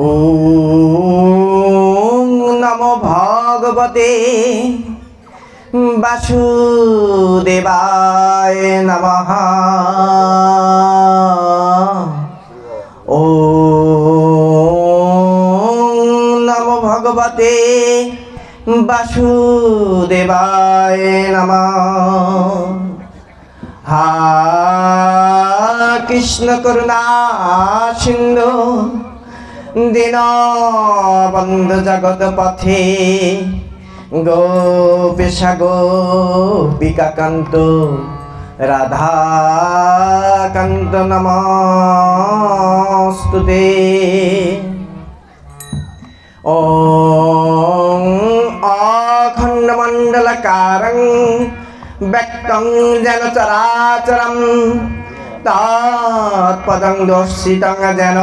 ওম নমো ভগবতে বাসুদেবায় নমঃ। ওম নমো ভগবতে বাসুদেবায় নমঃ। হা কৃষ্ণ করুণা সিন্ধু দীনবন্ধু জগৎ পথে গোপীশা গোপিকাকান্ত রাধাকান্ত নমস্তুতে। ওম অখণ্ডমণ্ডলকারং ব্যক্তং যেন চরাচরম তৎপদং দর্শিতং যেন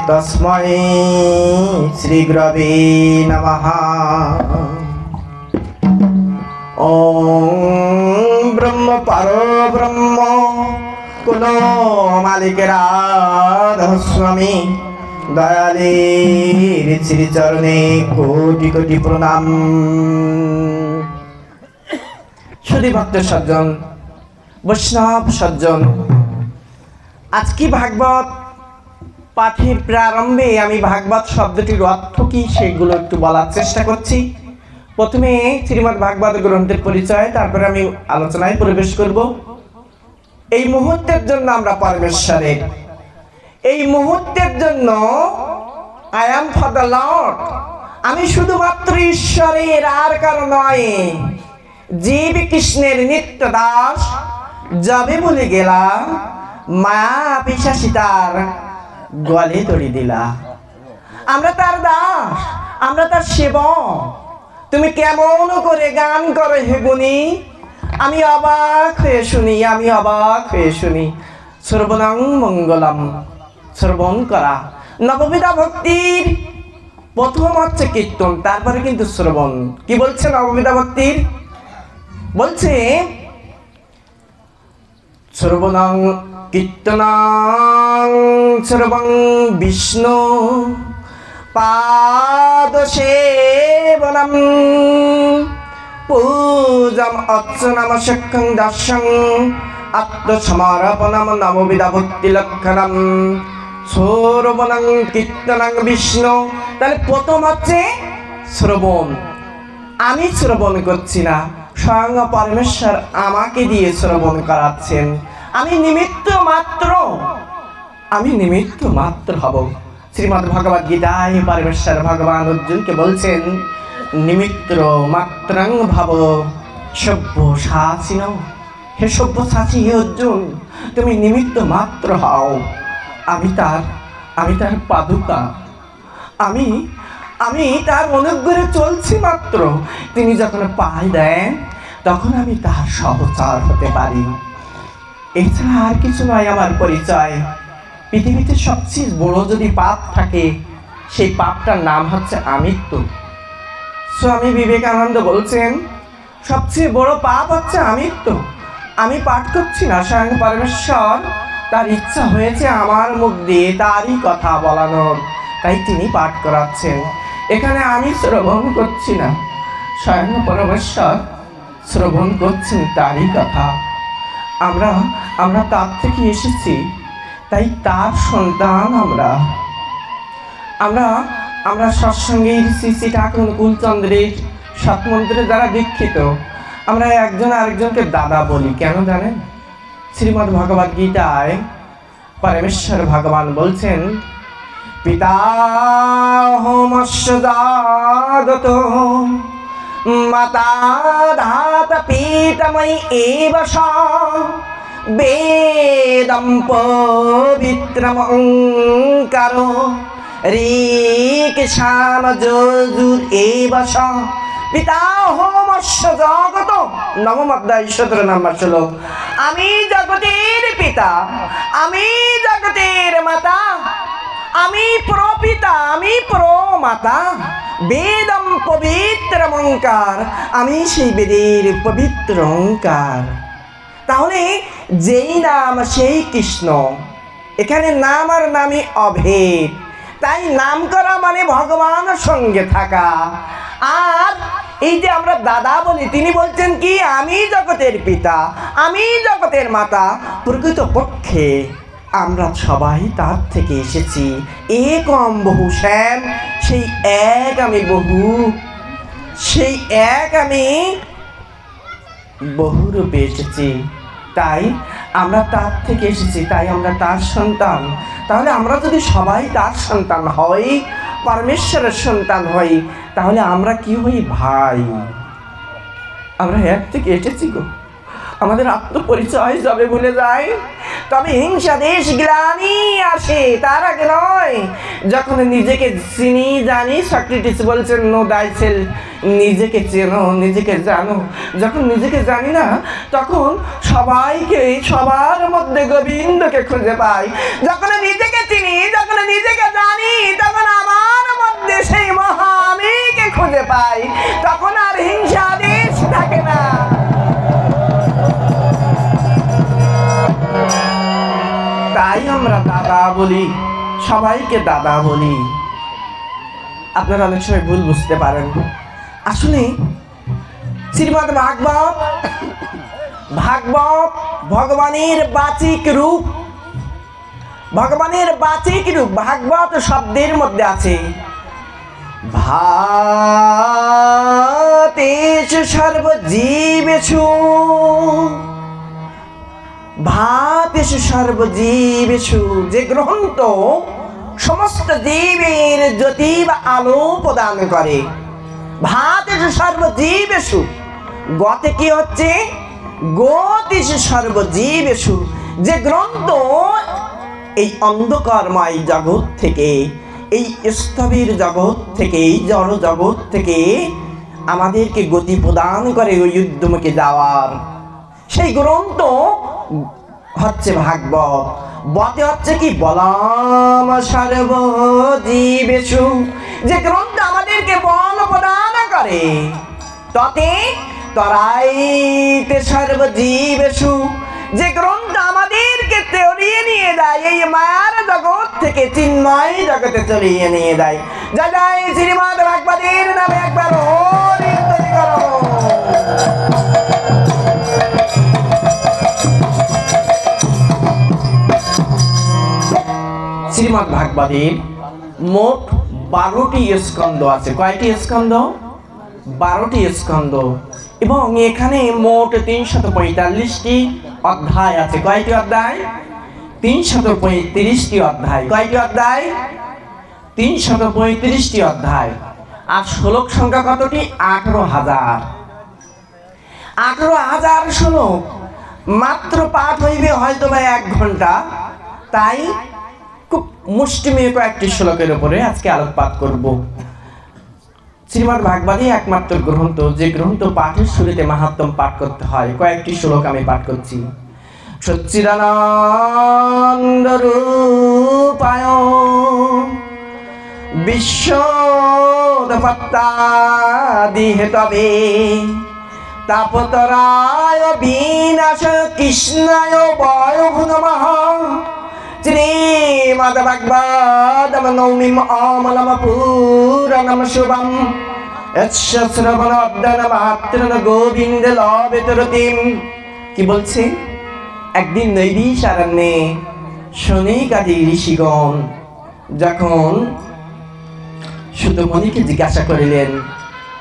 তস্मै শ্রী গুরবে নমঃ। ওম ব্রহ্ম পরব্রহ্ম কুল মালিক রাধস্বামী দয়ালের শ্রী চরণে কোটি কোটি প্রণাম। সুধী ভক্ত সজ্জন, বৈষ্ণব সজ্জন, আজকে ভাগবত পাঠের প্রারম্ভে আমি ভাগবত শব্দটির অর্থ কি সেগুলো একটু বলার চেষ্টা করছি। প্রথমে শ্রীমদ্ ভাগবত গ্রন্থের পরিচয়, তারপরে আমি আলোচনায় প্রবেশ করব। এই মুহূর্তের জন্য আমরা পরমেশ্বরের, এই মুহূর্তের জন্য I am for the Lord, আমি শুধুমাত্র ঈশ্বরের, আর কারো নয়। জীব কৃষ্ণের নিত্য দাস, যাবে বলে গেলাম মায়া পিশাচি তার গলে দড়ি দিলা। আমরা তার দাস, আমরা তার সেবক। তুমি কেমন করে গান করো হে গুণী, আমি অবাক হয়ে শুনি, আমি অবাক হয়ে শুনি। শ্রবণং মঙ্গলম, শ্রবণ করা। নববিধা ভক্তির প্রথম হচ্ছে কীর্তন, তারপরে কিন্তু শ্রবণ। কি বলছে নববিধা ভক্তির? বলছে শ্রবণং কীর্তনং শ্রবং বিষ্ণু পাদ সেবনম পূজম অর্চনম সখ্যং দর্শং আত্মসমর্পণম নববিধা ভক্তি লক্ষণম শ্রবণং কীর্তনং বিষ্ণু। তাহলে প্রথম হচ্ছে শ্রবণ। আমি শ্রবণ করছি না, স্বয়ং পরমেশ্বর আমাকে দিয়ে শ্রবণ করাচ্ছেন। আমি নিমিত্ত মাত্র, আমি নিমিত্ত মাত্র হব। শ্রীমদ্ ভগবদ গীতায় পরমেশ্বর ভগবান অর্জুনকে বলছেন নিমিত্ত মাত্রং ভব সব্যসাচিন। হে সব্যসাচী, হে অর্জুন, তুমি নিমিত্ত মাত্র হও। আমি তার পাদুকা, আমি তার অনুগ্রহে চলছি মাত্র। তিনি যখন পায় দেন তখন আমি তার সহচর হতে পারি। এছাড়া আর কিছু নয় আমার পরিচয়। পৃথিবীতে সবচেয়ে বড় যদি পাপ থাকে, সেই পাপটার নাম হচ্ছে আমিত্ব। স্বামী বিবেকানন্দ বলছেন সবচেয়ে বড় পাপ হচ্ছে আমিত্ব। আমি পাঠ করছি না, স্বয়ং পরমেশ্বর তার ইচ্ছা হয়েছে আমার মুখ দিয়ে তারই কথা বলানোর, তাই তিনি পাঠ করাচ্ছেন। এখানে আমি শ্রবণ করছি না, স্বয়ং পরমেশ্বর শ্রবণ করছেন তারই কথা। আমরা তার থেকে এসেছি, তাই তার সন্তান। আমরা সৎসঙ্গের শ্রী শ্রী ঠাকুর কুলচন্দ্রের সৎমন্ত্রে যারা দীক্ষিত, আমরা একজন আরেকজনকে দাদা বলি। কেন জানেন? শ্রীমদ্ ভগবদ গীতায় পরমেশ্বর ভগবান বলছেন পিতাহমস্য জাগত মাতা ধাতা পিতাময়ী এব বেদম পবিত্রম ওঙ্কারো ঋক্-সাম যজুর এব পিতাহমস্য জগত। নবম অধ্যায় 17 নম্বর শ্লোক। আমি জগতের পিতা, আমি জগতের মাতা, আমি প্রপিতা, আমি প্রমাতা। বেদম পবিত্র ওঙ্কার, আমি সেই বেদের পবিত্র ওঙ্কার। তাহলে যেই নাম সেই কৃষ্ণ। এখানে নাম আর নামই অভেদ। তাই নাম করা মানে ভগবানের সঙ্গে থাকা। আর এই যে আমরা দাদা বলি, তিনি বলছেন কি আমি জগতের পিতা, আমি জগতের মাতা। প্রকৃতপক্ষে আমরা সবাই তার থেকে এসেছি। একম বহু শ্যাম, সেই এক আমি বহু, সেই এক আমি বহুরূপে এসেছি। তাই আমরা তার থেকে এসেছি, তাই আমরা তার সন্তান। তাহলে আমরা যদি সবাই তার সন্তান হই, পরমেশ্বরের সন্তান হই, তাহলে আমরা কি হই? ভাই। আমরা এক থেকে এসেছি গো। আমাদের আত্মপরিচয় যবে ভুলে যায় তবে হিংসা দেশ গ্লানি আসে, তার আগে নয়। যখন নিজেকে চিনি জানি, সক্রেটিস বলছেন নো দাই সেলফ, নিজেকে চেনো, নিজেকে জানো। যখন নিজেকে জানি না, তখন সবাইকে, সবার মধ্যে গোবিন্দকে খুঁজে পাই। যখন নিজেকে চিনি, যখন নিজেকে জানি, তখন আমার মধ্যে সেই মহা আমিকে খুঁজে পাই। তখন আর হিংসা দেশ থাকে না। তাই আমরা দাদা বলি, সবাইকে দাদা বলি। আপনারা অনেক সময় ভুল বুঝতে পারেন। আসলে শ্রীমদ্ ভাগবত, ভাগবত ভগবানের বাচিক রূপ। ভগবানের বাচিক রূপ ভাগবত শব্দের মধ্যে আছে। ভাতেষু সর্বজীবেষু, ভাতেষু সর্বজীবেষু, যে গ্রন্থ সমস্ত জীবের জ্যোতি বা আলো প্রদান করে। ভাতেষু সর্বজীবেষু, গতে কি হচ্ছে? গতিষু সর্বজীবেষু, যে গ্রন্থ এই অন্ধকারময় জগৎ থেকে, এই স্থবির জগৎ থেকে, এই জড় জগৎ থেকে আমাদেরকে গতি প্রদান করে ওই উদ্যমকে যাওয়ার, সেই গ্রন্থ হচ্ছে ভাগবত। বতে হচ্ছে কি? বলাম সর্বজীবেষু, যে গ্রন্থ আমাদেরকে বল প্রদান করে। ততে তরাইতে সর্বজীবেষু, যে গ্রন্থ আমাদেরকে তেড়িয়ে নিয়ে যায় এই মায়ার জগৎ থেকে চিন্ময় জগতে চলিয়ে নিয়ে যায়। জয় জয় শ্রীমদ্ ভাগবতের নামে একবার হরি হরি করো। শ্রীমদ্ ভাগবতের মোট 12টি স্কন্ধ আছে। কয়টি স্কন্ধ? 12টি স্কন্ধ। এবং এখানে মোট 345টি অধ্যায় আছে। কয়টি অধ্যায়? 335টি অধ্যায়। কয়টি অধ্যায়? 335টি অধ্যায়। আর শ্লোক সংখ্যা কতটি? 18,000। 18,000 শ্লোক মাত্র পাঠ হইবে হয়তো বা 1 ঘন্টা। তাই খুব মুষ্টিমেয় কয়েকটি শ্লোকের উপরে আজকে আলোকপাত করব। শ্রীমদ্ ভাগবতই একমাত্র গ্রন্থ, যে গ্রন্থ পাঠের শুরুতে মাহাত্ম্য পাঠ করতে হয়। কয়েকটি শ্লোক আমি পাঠ করছি। সচ্চিদানন্দ রূপায় বিশ্বোৎপত্তি হেতবে তাপতরায় বিনাশ কৃষ্ণায় বায়ু নমঃ। শ্রীমদ্ ভাগবতম নৌমিম অমলম পুরনম শুভম যস্য শ্রবণোদ্যন মাত্রন গোবিন্দ লবেতরতিম। কি বলছে? একদিন নৈবিষারণ্যে শনৈকাদি ঋষিগণ যখন সুতমুনিকে জিজ্ঞাসা করিলেন,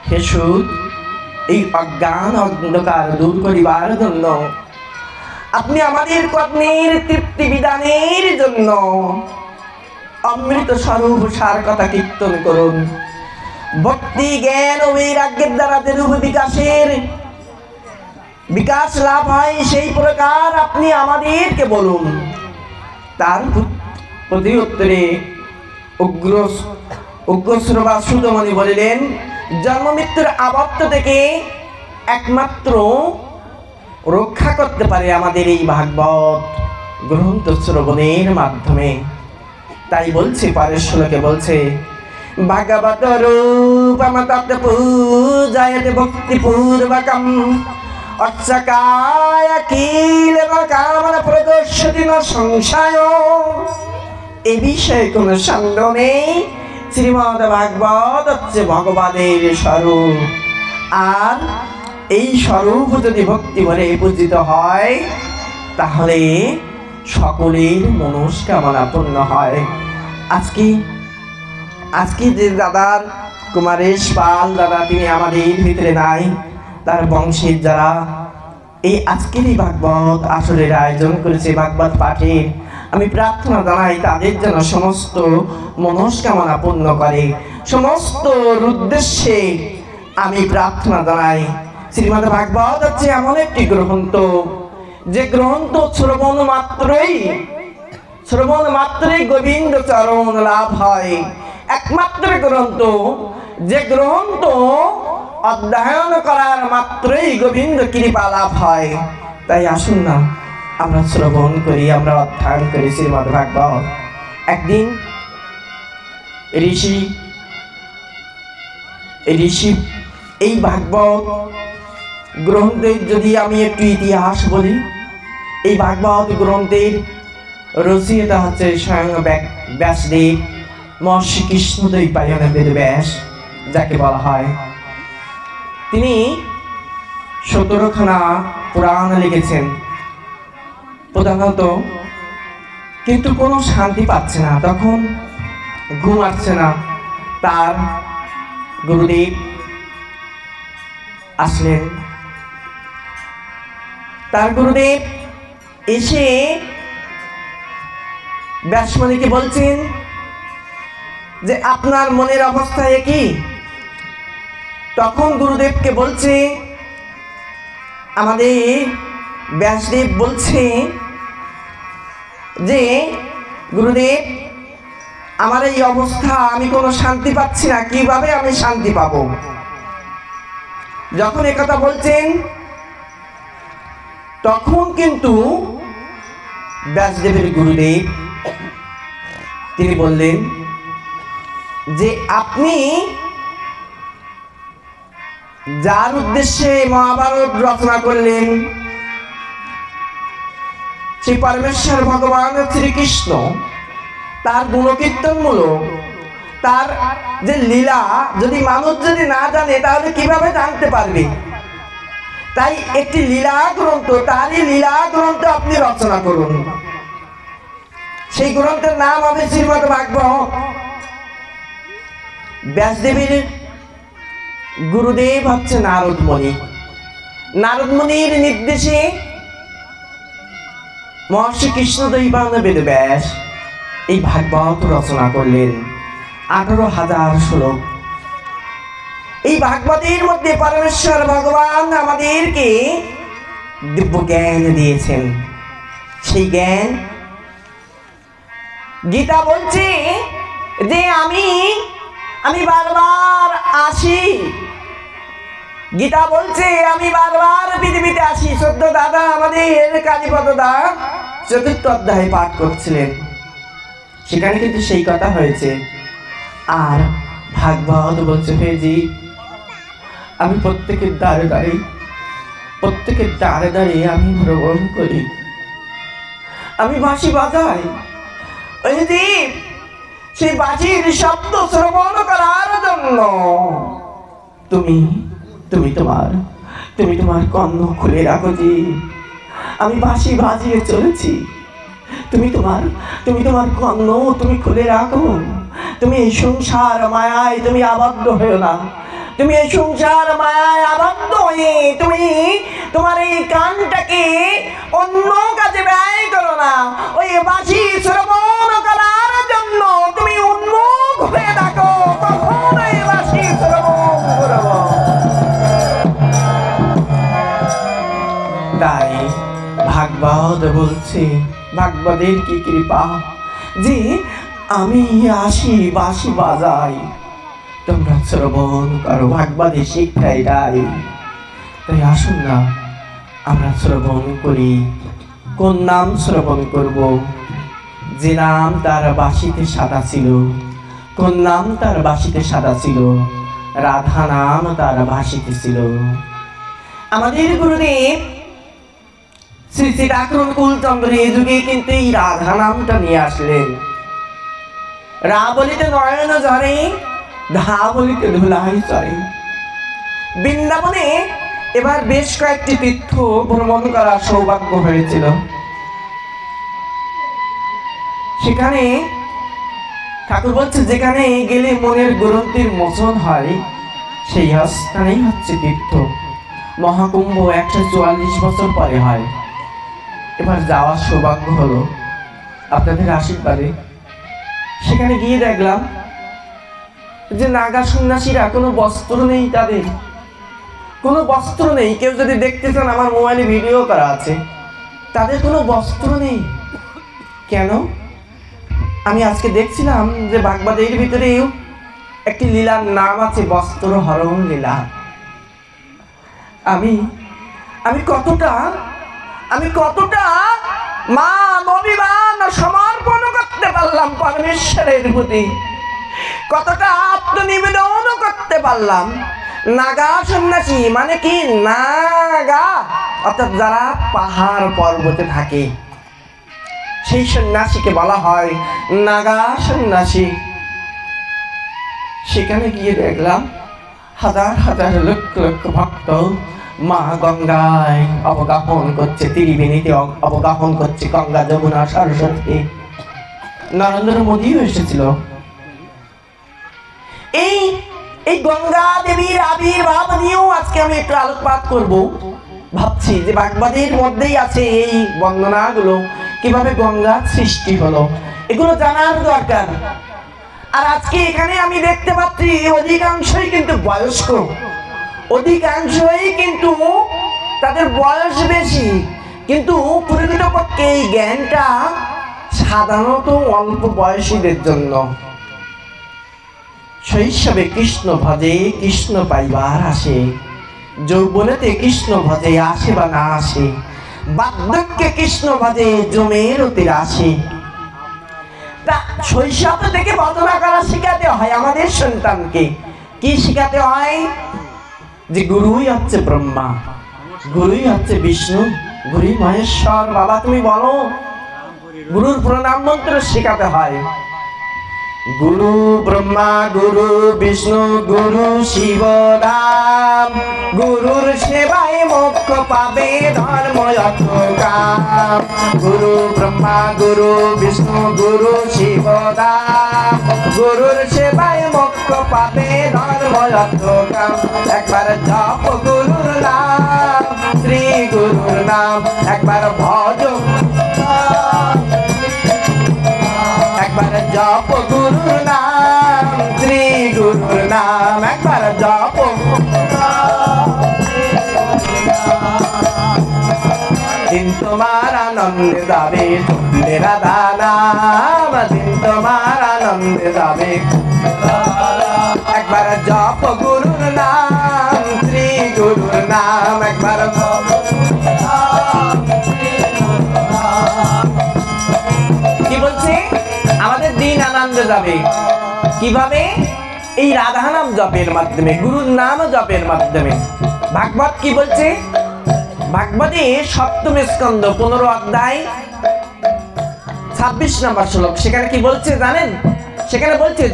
হে সুত, এই অজ্ঞান অন্ধকার দূর করিবার জন্য আপনি আমাদের কর্মের তৃপ্তি বিধানের জন্য অমৃত স্বরূপ সার কথা কীর্তন করুন। ভক্তি জ্ঞান ও বৈরাগ্যের দ্বারা যেরূপ বিকাশ লাভ হয়, সেই প্রকার আপনি আমাদেরকে বলুন। তার প্রতি উত্তরে উগ্রশ্রবা সুতমুনি বলিলেন, জন্ম মৃত্যুর আবর্ত থেকে একমাত্র রক্ষা করতে পারে আমাদের এই ভাগবত গ্রন্থ শ্রবণের মাধ্যমে। তাই বলছে, পরের শ্লোকে বলছে, ভাগবত রূপম তৎ পূজায়তে ভক্তিপূর্বকম অর্চকায় কিল কামনা প্রদর্শতি ন সংশয়। এ বিষয়ে কোনো সন্দেহ নেই। শ্রীমদ্ ভাগবত হচ্ছে ভগবানের স্বরূপ, আর এই স্বরূপ যদি ভক্তি ভরে পূজিত হয় তাহলে সকলের মনস্কামনা পূর্ণ হয়। আজকে যে দাদার কুমারেশ পাল দাদা, তিনি আমাদের ভিতরে নাই, তার বংশের যারা এই আজকের এই ভাগবত আসরের আয়োজন করেছে, ভাগবত পাঠের, আমি প্রার্থনা জানাই তাদের যেন সমস্ত মনস্কামনা পূর্ণ করে। সমস্ত উদ্দেশ্যে আমি প্রার্থনা জানাই। শ্রীমদ্ ভাগবত হচ্ছে এমন একটি গ্রন্থ, যে গ্রন্থ শ্রবণ মাত্রই গোবিন্দ চরণ লাভ হয়। একমাত্র গ্রন্থ, যে গ্রন্থ অধ্যয়ন করার মাত্রই গোবিন্দ কৃপা লাভ হয়। তাই আসুন না আমরা শ্রবণ করি, আমরা অধ্যয়ন করি শ্রীমদ্ ভাগবত। একদিন ঋষি এই ভাগবত গ্রন্থের যদি আমি একটু ইতিহাস বলি, এই ভাগবত গ্রন্থের রচয়িতা হচ্ছে স্বয়ং ব্যাসদেব, মহর্ষি কৃষ্ণদ্বৈপায়ন বেদব্যাস যাকে বলা হয়। তিনি 17খানা পুরাণ লিখেছেন প্রধানত, কিন্তু কোনো শান্তি পাচ্ছে না, তখন ঘুম আসছে না। তার গুরুদেব আসলেন, তার গুরুদেব এসে ব্যাসমণিকে বলছেন যে আপনার মনের অবস্থা কি? তখন গুরুদেবকে বলছে, আমাদের ব্যাসদেব বলছে যে গুরুদেব, আমার এই অবস্থা, আমি কোনো শান্তি পাচ্ছি না, কিভাবে আমি শান্তি পাবো? যখন একথা বলছেন তখন কিন্তু ব্যাসদেবের গুরুদেব তিনি বললেন যে আপনি যার উদ্দেশ্যে মহাভারত রচনা করলেন, সেই পরমেশ্বর ভগবান শ্রীকৃষ্ণ, তার গুণকীর্তনমূলক তার যে লীলা যদি মানুষ যদি না জানে তাহলে কিভাবে জানতে পারবে? তাই একটি লীলা গ্রন্থ, তারই লীলা গ্রন্থ আপনি রচনা করুন। সেই গ্রন্থের নাম হবে শ্রীমদ্ ভাগবত। ব্যাসদেবের গুরুদেব হচ্ছে নারদ মুনি। নারদ মুনির নির্দেশে মহর্ষি কৃষ্ণদ্বৈপায়ন বেদব্যাস এই ভাগবত রচনা করলেন। 18,000 শ্লোক। এই ভাগবতের মধ্যে পরমেশ্বর ভগবান আমাদেরকে দিব্য জ্ঞান দিয়েছেন। সেই জ্ঞান গীতা বলছে যে আমি বারবার আসি। গীতা বলছে আমি বারবার পৃথিবীতে আসি। সদ্য দাদা আমাদের কালীপদ দা 4th অধ্যায় পাঠ করছিলেন, সেখানে কিন্তু সেই কথা হয়েছে। আর ভাগবত বলছে, হেজি আমি প্রত্যেকের দ্বারে দ্বারে আমি ভ্রমণ করি, আমি বাঁশি বাজাই। ওই যে সেই বাঁশির শব্দ শ্রবণ করার জন্য তুমি তোমার কর্ণ খুলে রাখো। যে আমি বাঁশি বাজিয়ে চলেছি, তুমি তোমার কর্ণ তুমি খুলে রাখো। তুমি এই সংসার মায়ায় তুমি আবদ্ধ হয়েও না। তুমি এই সংসার মায়ায় আবদ্ধ হয়ে তুমি তোমার এই কানটাকে অন্য কাজে ব্যয় করো না। ওই বাঁশি শ্রবণ করার জন্য তুমি উন্মুখ হয়ে থাকো, তখন এই বাঁশি শ্রবণ করব। তাই ভাগবত বলছে, ভাগবতের কি কৃপা যে আমি আসি বাঁশি বাজাই, তোমরা শ্রবণ করো। ভাগবতের শিক্ষা এটাই। তাই আসুন না আমরা শ্রবণ করি। কোন নাম শ্রবণ করব? যে নাম তার বাঁশিতে সাদা ছিল। কোন নাম তার বাঁশিতে সাদা ছিল? রাধা নাম তার বাঁশিতে ছিল। আমাদের গুরুদেব শ্রী শ্রী ঠাকুর কুলচন্দ্র এই যুগে কিন্তু এই রাধা নামটা নিয়ে আসলেন। রা বলিতে নয়ন ঝরে, ধা বলিতে ধুলাই চরে। বৃন্দাবনে এবার বেশ কয়েকটি তীর্থ ভ্রমণ করার সৌভাগ্য হয়েছিল। সেখানে ঠাকুর বলছে যেখানে গেলে মনের গ্রন্থির মোচন হয় সেই স্থানেই হচ্ছে তীর্থ। মহাকুম্ভ 144 বছর পরে হয়। এবার যাওয়ার সৌভাগ্য হলো আপনাদের আশীর্বাদে। সেখানে গিয়ে দেখলাম যে নাগা সন্ন্যাসীরা কোনো বস্ত্র নেই, তাদের কোনো বস্ত্র নেই। কেউ যদি দেখতে চান আমার মোবাইলে ভিডিও করা আছে, তাদের কোনো বস্ত্র নেই। কেন? আমি আজকে দেখছিলাম যে ভাগবতের ভিতরেও একটি লীলার নাম আছে বস্ত্র হরণ লীলা। আমি কতটা মান অভিমান সমর্পণ করতে পারলাম পরমেশ্বরের প্রতি, কতটা আত্মনিবেদন করতে পারলাম। নাগা সন্ন্যাসী মানে কি? নাগা অর্থাৎ যারা পাহাড় পর্বতে থাকে সেই সন্ন্যাসীকে বলা হয় নাগা সন্ন্যাসী। সেখানে গিয়ে দেখলাম হাজার হাজার লক্ষ লক্ষ ভক্ত মা গঙ্গায় অবগাহন করছে, ত্রিবেণীতে অবগাহন করছে, গঙ্গা যমুনা সরস্বতী। নরেন্দ্র মোদীও এসেছিল। এই গঙ্গা দেবীর আবির্ভাব নিয়েও আজকে আমি একটু আলোকপাত করব। ভাবছি যে ভাগবতের মধ্যেই আছে এই বন্দনাগুলো, কিভাবে গঙ্গা সৃষ্টি হলো, এগুলো জানার দরকার। আর আজকে এখানে আমি দেখতে পাচ্ছি অধিকাংশই কিন্তু বয়স্ক, অধিকাংশই কিন্তু তাদের বয়স বেশি, কিন্তু প্রকৃতপক্ষে এই জ্ঞানটা সাধারণত অল্প বয়সীদের জন্য। শৈশবে কৃষ্ণ ভজে কৃষ্ণ পাইবার আসে, যৌবনেতে কৃষ্ণ ভজে আসে বা না আসে, বার্ধক্যে কৃষ্ণ ভজে জমের অতির আসে। তা শৈশব থেকে ভজনা করা শিখাতে হয় আমাদের সন্তানকে। কি শিখাতে হয়? যে গুরুই হচ্ছে ব্রহ্মা, গুরুই হচ্ছে বিষ্ণু, গুরুই মহেশ্বর। বাবা তুমি বলো, গুরুর প্রণাম মন্ত্র শিখাতে হয়। গুরু ব্রহ্মা গুরু বিষ্ণু গুরু শিব রাম, গুরুর সেবায় মোক্ষ পাবে ধর্ম কাম। গুরু ব্রহ্মা গুরু বিষ্ণু গুরু শিব রাম, গুরুর সেবায় মোক্ষ পাবে ধর্ম কাম। একবার জপ গুরুর নাম, শ্রী গুরুর নাম একবার ভজ, একবার জপ গুরুর নাম, শ্রী গুরুর নাম একবার জপ। দিন তোমার আনন্দে যাবে শুনলে রাধা নাম, দিন তোমার আনন্দে যাবে। একবার জপ গুরুর নাম, শ্রী গুরুর নাম একবার জপ। কি বলছে? আমাদের দিন আনন্দে যাবে কিভাবে? এই রাধা নাম জপের মাধ্যমে, গুরুর নাম জপের মাধ্যমে। ভাগবত কি বলছে? ভাগবতে সপ্তম স্কন্ধ 15 অধ্যায় 26 নম্বর শ্লোক। সেখানে কি বলছে জানেন? সেখানে বলছে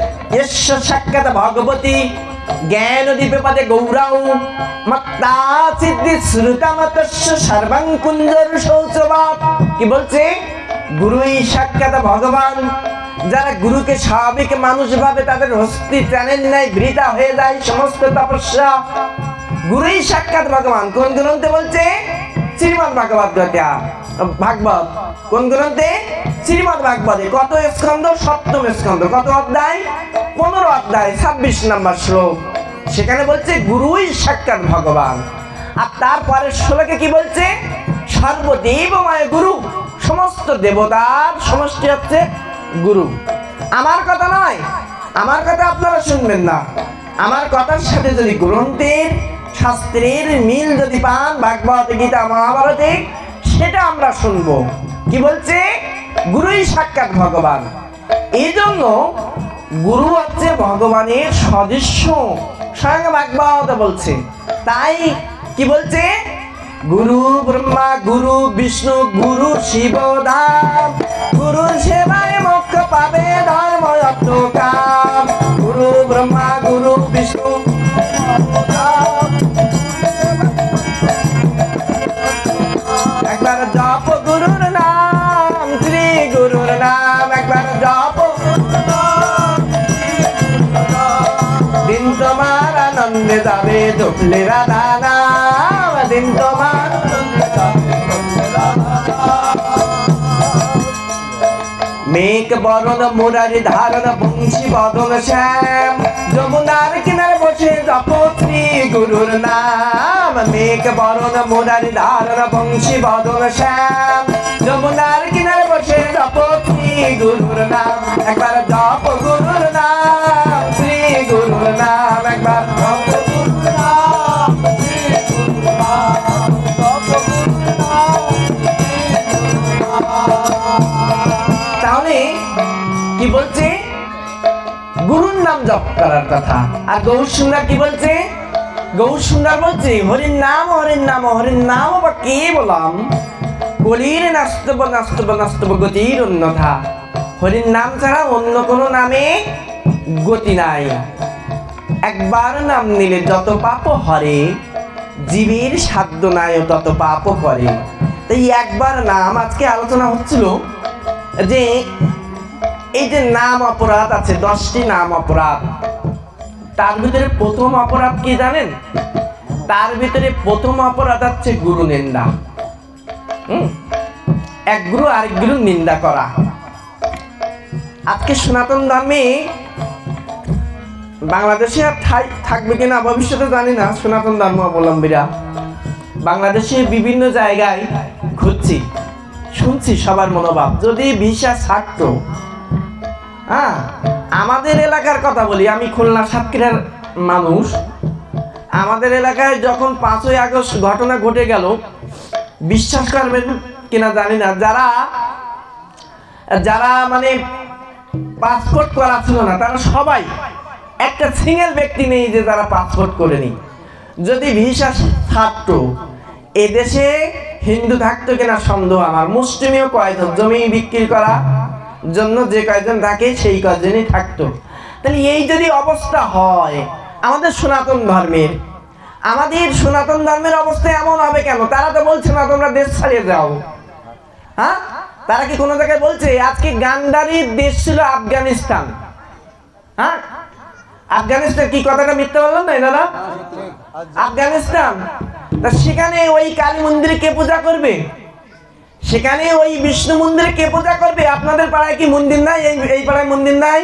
এস্য সাক্ষাৎ ভগবতী জ্ঞান দীপপদে গৌরাও মত্তা সিদ্ধি শ্রুতামতস্য সর্বং কুঞ্জর শৌচবাদ। কি বলছে? গুরুই সাক্ষাৎ ভগবান। যারা গুরুকে স্বাভাবিক মানুষ ভাবে তাদের হস্তি প্রাণের ন্যায় বৃথা হয়ে যায় সমস্ত তপস্যা। গুরুই সাক্ষাৎ ভগবান। কোন গ্রন্থে বলছে? শ্রীমদ্ ভাগবত গীতা। ভাগবত কোন গ্রন্থে? শ্রীমদ্ ভাগবতে। কত স্কন্ধ? সপ্তম স্কন্ধ। কত অধ্যায়? 15 অধ্যায় 26 নম্বর শ্লোক। সেখানে বলছে গুরুই সাক্ষাৎ ভগবান। আর তারপরে শ্লোকে কি বলছে? সর্বদেবময় গুরু, সমস্ত দেবতার সমষ্টি হচ্ছে গুরু। আমার কথা নয়, আমার কথা আপনারা শুনবেন না। আমার কথার সাথে যদি গ্রন্থের শাস্ত্রের মিল যদি পান, ভাগবত গীতা মহাভারতে, সেটা আমরা শুনবো। কি বলছে? গুরুই সাক্ষাৎ ভগবান। এই জন্য গুরু হচ্ছে ভগবানের সদৃশ্য, স্বয়ং ভাগবত বলছে। তাই কি বলছে? গুরু ব্রহ্মা গুরু বিষ্ণু গুরু শিব ধাম, গুরুর সেবায় মোক্ষ পাবে ধর্ম দিন তোমার আনন্দে যাবে জপলে রাধা নাম, দিন তোমার আনন্দে যাবে জপলে রাধা নাম। মেঘ বরণ মুরারি ধারণ বংশী বদন শ্যাম, যমুনার কিনারে বসে জপ শ্রী গুরুর নাম। মেঘ বরণ মুরারি ধারণ বংশী বদন শ্যাম, যমুনার কিনারে বসে জপ শ্রী গুরুর নাম। একবার জপ গুরুর নাম, শ্রী গুরুর নাম, একবার জপ গুরুর নাম, শ্রী গুরুর নাম, জপ গুরুর নাম, শ্রী গুরুর নাম। তাহলে কি বলছে? গুরুর নাম জপ করার কথা। আর গৌর সুন্দর কি বলছে? গৌর সুন্দর বলছে হরির নাম হরির নাম হরির নাম বা কে বলাম, গলির নাস্তব নাস্তব নাস্তব গতির অন্যথা। হরির নাম ছাড়া অন্য কোনো নামে গতি নাই। একবার নাম নিলে যত পাপ হরে, জীবের সাধ্য নাই তত পাপ করে। তাই একবার নাম, আজকে আলোচনা হচ্ছিল যে এই যে নাম অপরাধ আছে, 10টি নাম অপরাধ। তার ভিতরে প্রথম অপরাধ কি জানেন? তার ভিতরে প্রথম অপরাধ হচ্ছে গুরু নিন্দা। এক গুরু আরেক গুরু নিন্দা করা। আজকে সনাতন ধর্মে বাংলাদেশে আর থাকবে কিনা ভবিষ্যতে জানি না। সনাতন ধর্ম অবলম্বীরা বাংলাদেশে বিভিন্ন জায়গায় ঘুরছি, শুনছি সবার মনোভাব। যদি ভিসা ছাড়তো, হ্যাঁ, আমাদের এলাকার কথা বলি, আমি খুলনা সাতক্ষীরার মানুষ। আমাদের এলাকায় যখন 5ই আগস্ট ঘটনা ঘটে গেল, বিশ্বাস করবেন কিনা জানি না, যারা মানে পাসপোর্ট করা ছিল না, তারা সবাই, একটা সিঙ্গেল ব্যক্তি নেই যে যারা পাসপোর্ট করেনি। যদি ভিসা ছাড়তো, এদেশে হিন্দু থাকতো কিনা সন্দেহ আমার। মুসলিমীয় কয়জন, জমি বিক্রি করা জন্য যে কয়জন থাকে সেই কয়জনই থাকতো। তাহলে এই যদি অবস্থা হয় আমাদের সনাতন ধর্মের অবস্থা এমন হবে কেন? তারা তো বলছে না তোমরা দেশ ছাড়িয়ে যাও। হ্যাঁ, তারা কি কোনো জায়গায় বলছে? আজকে গান্ডারির দেশ ছিল আফগানিস্তান। হ্যাঁ, আফগানিস্তান, কি কথাটা মিথ্যা বললাম না দাদা? আফগানিস্তান, তা সেখানে ওই কালী মন্দিরে কে পূজা করবে? সেখানে ওই বিষ্ণু মন্দিরে কে পূজা করবে? আপনাদের পাড়ায় কি মন্দির নাই? এই পাড়ায় মন্দির নাই,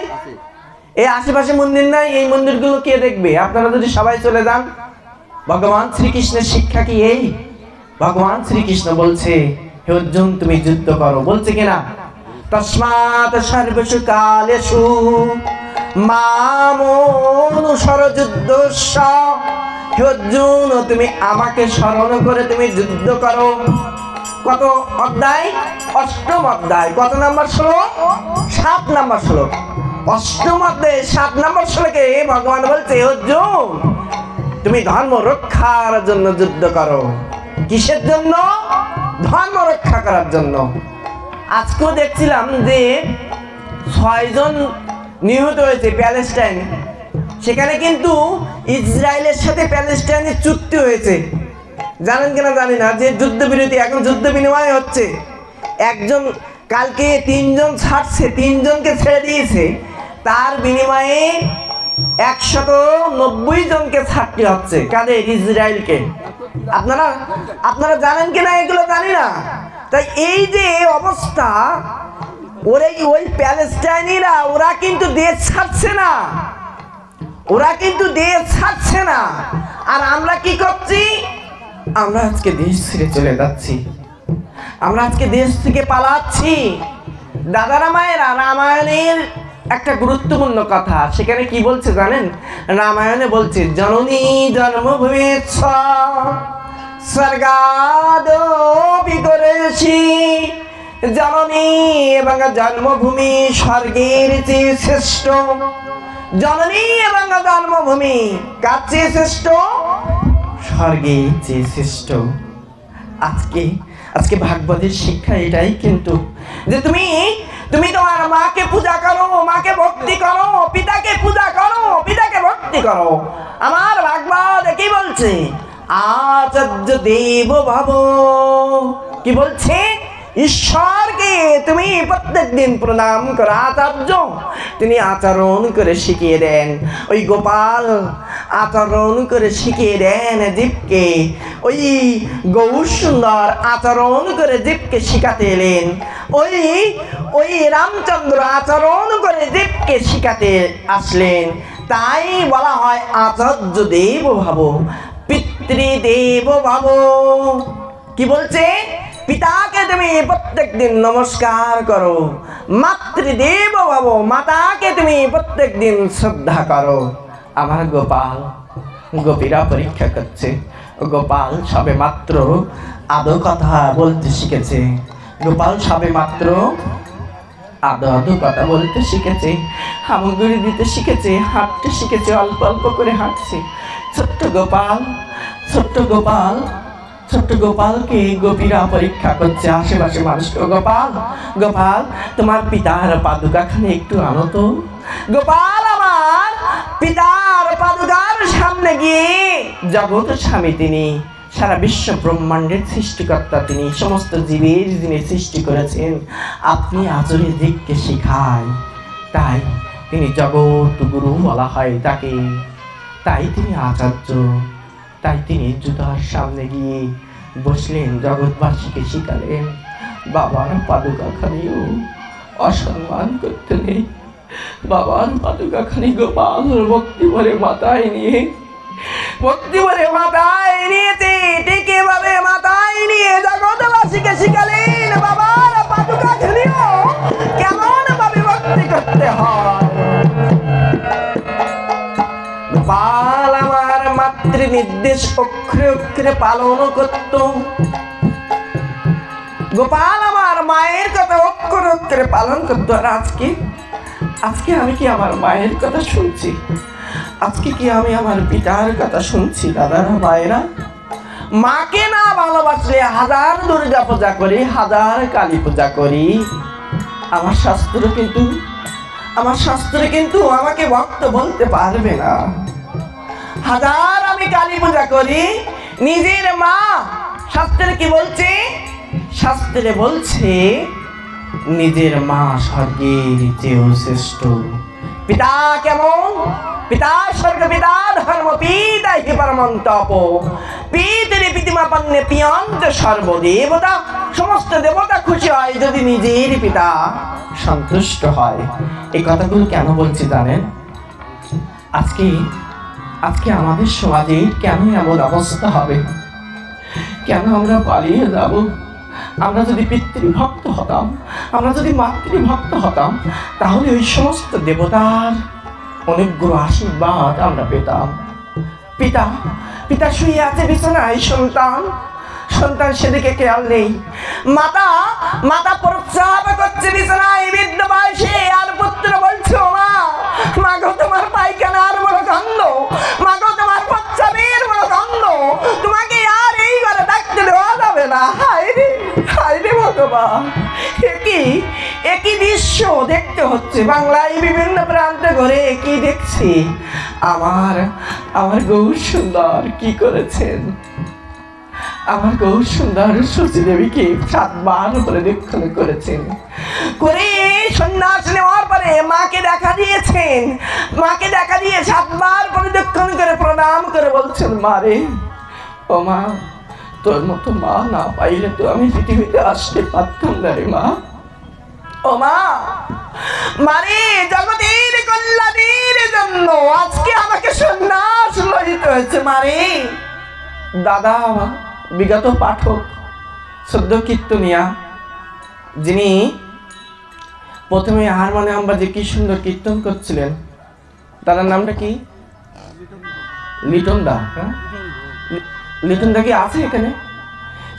এই আশেপাশে মন্দির নাই, এই মন্দিরগুলো কে দেখবে? আপনারা যদি সবাই চলে যান। ভগবান শ্রীকৃষ্ণের শিক্ষা কি এই? ভগবান শ্রীকৃষ্ণ বলছে হে অর্জুন তুমি যুদ্ধ করো, বলছে কিনা? তস্মাৎ সর্বসু কালেষু মাম অনুসর যুদ্ধস্য। হে অর্জুন তুমি আমাকে স্মরণ করে তুমি যুদ্ধ করো। কত অধ্যায়? 8ম অধ্যায়। কত নাম্বার শ্লোক? 7 নাম্বার শ্লোক। 8ম অধ্যায়ে 7 নাম্বার শ্লোকে ভগবান বলছে অর্জুন তুমি ধর্ম রক্ষার জন্য যুদ্ধ করো। কিসের জন্য? ধর্ম রক্ষা করার জন্য। আজকেও দেখছিলাম যে 6 জন নিহত হয়েছে প্যালেস্টাইন। সেখানে কিন্তু ইসরায়েলের সাথে প্যালেস্টাইনের চুক্তি হয়েছে, জানেন কিনা জানি না, যে যুদ্ধবিরতি, এখন যুদ্ধ বিনিময় হচ্ছে। একজন কালকে 3 জন ছাড়ছে, 3 জনকে ছেড়ে দিয়েছে, তার বিনিময়ে 190 জনকে ছাড়তে হচ্ছে। কাদের? ইসরায়েলকে। আপনারা জানেন কিনা এগুলো জানি না। তাই এই যে অবস্থা, ওই প্যালেস্টাইনিরা ওরা কিন্তু দেশ ছাড়ছে না, আর আমরা কি করছি? আমরা আজকে দেশ ছেড়ে চলে যাচ্ছি, আমরা আজকে দেশ থেকে পালাচ্ছি। দাদারা মায়েরা, রামায়ণের একটা গুরুত্বপূর্ণ কথা, সেখানে কি বলছে জানেন? রামায়ণে বলছে জননী জন্মভূমি স্বর্গাদপি করেছি। জননী এবং জন্মভূমি স্বর্গের চেয়ে শ্রেষ্ঠ। জননী এবং জন্মভূমি কার চেয়ে শ্রেষ্ঠ? স্বর্গের চেয়ে শ্রেষ্ঠ। আজকে ভাগবতের শিক্ষা এটাই কিন্তু, যে তুমি তোমার মাকে পূজা করো, মাকে ভক্তি করো, পিতাকে পূজা করো, পিতাকে ভক্তি করো। আমার ভাগবত কি বলছে? আচার্য দেব ভাব। কি বলছে? ঈশ্বরকে তুমি প্রত্যেকদিন প্রণাম করো। আচার্য তিনি আচরণ করে শিখিয়ে দেন, ওই গোপাল আচরণ করে শিখিয়ে দেন জীবকে। ওই গৌর সুন্দর আচরণ করে জীবকে শিখাতে এলেন। ওই রামচন্দ্র আচরণ করে জীবকে শিখাতে আসলেন। তাই বলা হয় আচার্য দেব ভাব, পিতৃদেব ভাব। কি বলছে? পিতাকে তুমি প্রত্যেকদিন নমস্কার করো, মাতৃদেব ভাব, মাতাকে তুমি প্রত্যেকদিন শ্রদ্ধা করো। আমার গোপাল, গোপীরা পরীক্ষা করছে। গোপাল সবে মাত্র আদো কথা বলতে শিখেছে। গোপাল সবে মাত্র আদো আদো কথা বলতে শিখেছে, হামগুড়ি দিতে শিখেছে, হাঁটতে শিখেছে, অল্প অল্প করে হাঁটছে। ছোট্ট গোপাল, ছোট্ট গোপাল, ছোট্ট গোপালকে গোপীরা পরীক্ষা করছে, আশেপাশে মানুষকে। গোপাল, গোপাল তোমার পিতার পাদুকাখানে একটু আনো তো। গোপাল আমার পিতার পাদুকার সামনে গিয়ে, জগৎ স্বামী তিনি, সারা বিশ্ব ব্রহ্মাণ্ডের সৃষ্টিকর্তা তিনি, সমস্ত জীবের যিনি সৃষ্টি করেছেন, আপনি আচরে দিককে শিখায়। তাই তিনি জগৎ গুরু বলা হয় তাকে, তাই তিনি আচার্য। তাই তিনি জুতার সামনে গিয়ে বসলেন, জগৎবাসীকে শিখালেন। বাবার পাদুকাখানিও অসম্মান করতে নেই। বাবার পাদুকাখানি গোপাল ভক্তি ভরে মাথায় নিয়ে, ভক্তি ভরে মাথায় নিয়েছে, টেকে ভাবে মাথায় নিয়ে জগৎবাসীকে শিখালেন বাবার পাদুকাখানিও কেমন ভাবে ভক্তি করতে হয়। গোপাল আমার মাতৃ নির্দেশ অক্ষরে অক্ষরে পালন করত। গোপাল আমার মায়ের কথা অক্ষরে অক্ষরে পালন করতো। আর আজকে আমি কি আমার মায়ের কথা শুনছি? আজকে কি আমি আমার পিতার কথা শুনছি? দাদারা, মায়েরা, মাকে না ভালোবাসলে হাজার দুর্গা পূজা করি, হাজার কালী পূজা করি, আমার শাস্ত্রে কিন্তু আমাকে ভক্ত বলতে পারবে না। হাজার আমি কালী পূজা করি, নিজের মা, শাস্ত্রে কি বলছে? শাস্ত্রে বলছে নিজের মা স্বর্গের চেয়েও শ্রেষ্ঠ। পিতা কেমন? পিতা স্বর্গ, পিতা ধর্ম, পিতা হি পরমং তপ, পিতৃ পিতিমাপন্নে পিয়ন্ত সর্বদেবতা। সমস্ত দেবতা খুশি হয় যদি নিজের পিতা সন্তুষ্ট হয়। এই কথাগুলো কেন বলছি জানেন? আজকে আমাদের সমাজে কেন এমন অবস্থা হবে? কেন আমরা পালিয়ে যাব? আমরা যদি পিতৃভক্ত হতাম, আমরা যদি মাতৃভক্ত হতাম, তাহলে ওই সমস্ত দেবতার অনুগ্রহ আশীর্বাদ আমরা পেতাম। পিতা শুয়ে আছে বিছানায়, সন্তান সেদিকে খেয়াল নেই। মাতা প্রস্রাব করছে বিছানায় বৃদ্ধ বয়সে, আর পুত্র বলছে মা গো তোমার পায়খানার বড় গন্ধ, মা গো তোমার প্রস্রাবের বড় গন্ধ, তোমাকে আর এই ঘরে থাকতে দেওয়া যাবে না। হায় রে ভগবান, একই দৃশ্য দেখতে হচ্ছে বাংলায় বিভিন্ন প্রান্তে ঘরে। একই দেখছি। আমার গৌর সুন্দর কি করেছেন? আমার গৌর সুন্দর শচী দেবীকে 7 বার প্রদক্ষিণ করেছেন। করে সন্ন্যাস নেওয়ার পরে মাকে দেখা দিয়েছেন। মাকে দেখা দিয়ে 7 বার প্রদক্ষিণ করে প্রণাম করে বলছেন, মা রে, ও মা, তোর মতো মা না পাইলে তো আমি পৃথিবীতে আসতে পারতাম না রে মা। ও মা, মারে, জগতের কল্যাণের জন্য আজকে আমাকে সন্ন্যাস লইতে হয়েছে মারে। দাদা বিগত পাঠক, সদ্য কীর্তনিয়া, যিনি প্রথমে হারমোনিয়াম বাজে কি সুন্দর কীর্তন করছিলেন, তার নামটা কি? লিটন দা। লিটন দা কি আছে এখানে?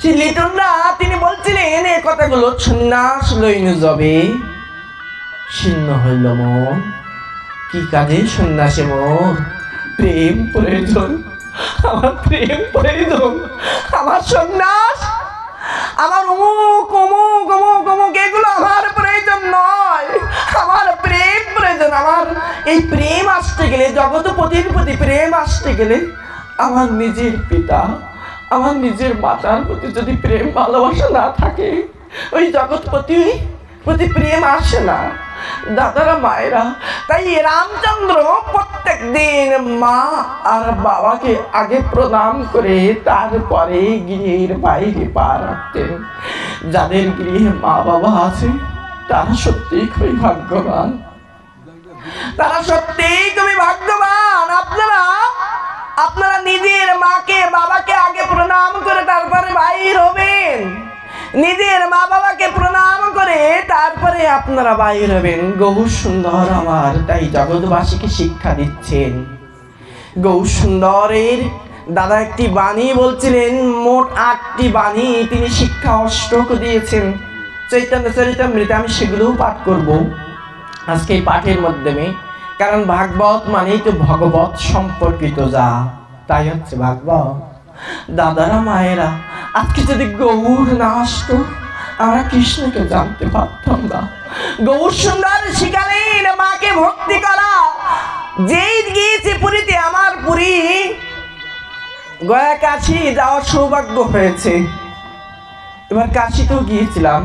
সেই লিটন দা তিনি বলছিলেন এই কথাগুলো, সন্ন্যাস লইনু যাবে শীর্ণ হইল মন, কি কাজে সন্ন্যাসে মোর? প্রেম প্রয়োজন, আমার প্রেম প্রয়োজন, আমার সন্ন্যাস, আমার অমুক অমুক অমুক অমুক এগুলো আমার প্রয়োজন নয়, আমার প্রেম প্রয়োজন। আমার এই প্রেম আসতে গেলে, জগৎপতির প্রতি প্রেম আসতে গেলে, আমার নিজের পিতা, আমার নিজের মাতার প্রতি যদি প্রেম ভালোবাসা না থাকে, ওই জগৎপতি প্রতি প্রেম আসে না দাদারা মায়েরা। তাই রামচন্দ্র প্রত্যেক দিন মা আর বাবাকে আগে প্রণাম করে তারপরে গৃহের বাইরে পা রাখতেন। যাদের গৃহে মা বাবা আছে তারা সত্যিই খুবই ভাগ্যবান, তারা সত্যিই খুবই ভাগ্যবান। আপনারা নিজের মাকে বাবাকে আগে প্রণাম করে তারপরে বাইর হবেন, নিজের মা বাবাকে প্রণাম করে তারপরে আপনারা বাইর হবেন। গৌর সুন্দর আমার তাই জগৎবাসীকে শিক্ষা দিচ্ছেন। গৌর সুন্দরের দাদা একটি বাণী বলছিলেন, মোট 8টি বাণী তিনি শিক্ষা অষ্টক দিয়েছেন চৈতন্য চরিতামৃতে। আমি সেগুলোও পাঠ করব আজকে এই পাঠের মাধ্যমে, কারণ ভাগবত মানেই তো ভগবত সম্পর্কিত, যা তাই হচ্ছে ভাগবত। দাদারা মায়েরা, আজকে যদি গৌর না আসতো আমরা কৃষ্ণকে জানতে পারতাম না। গৌর সুন্দর শিখালেন মাকে ভক্তি করা। যেই গিয়েছে পুরীতে, আমার পুরী গয়া কাশী যাওয়ার সৌভাগ্য হয়েছে। এবার কাশীতেও গিয়েছিলাম,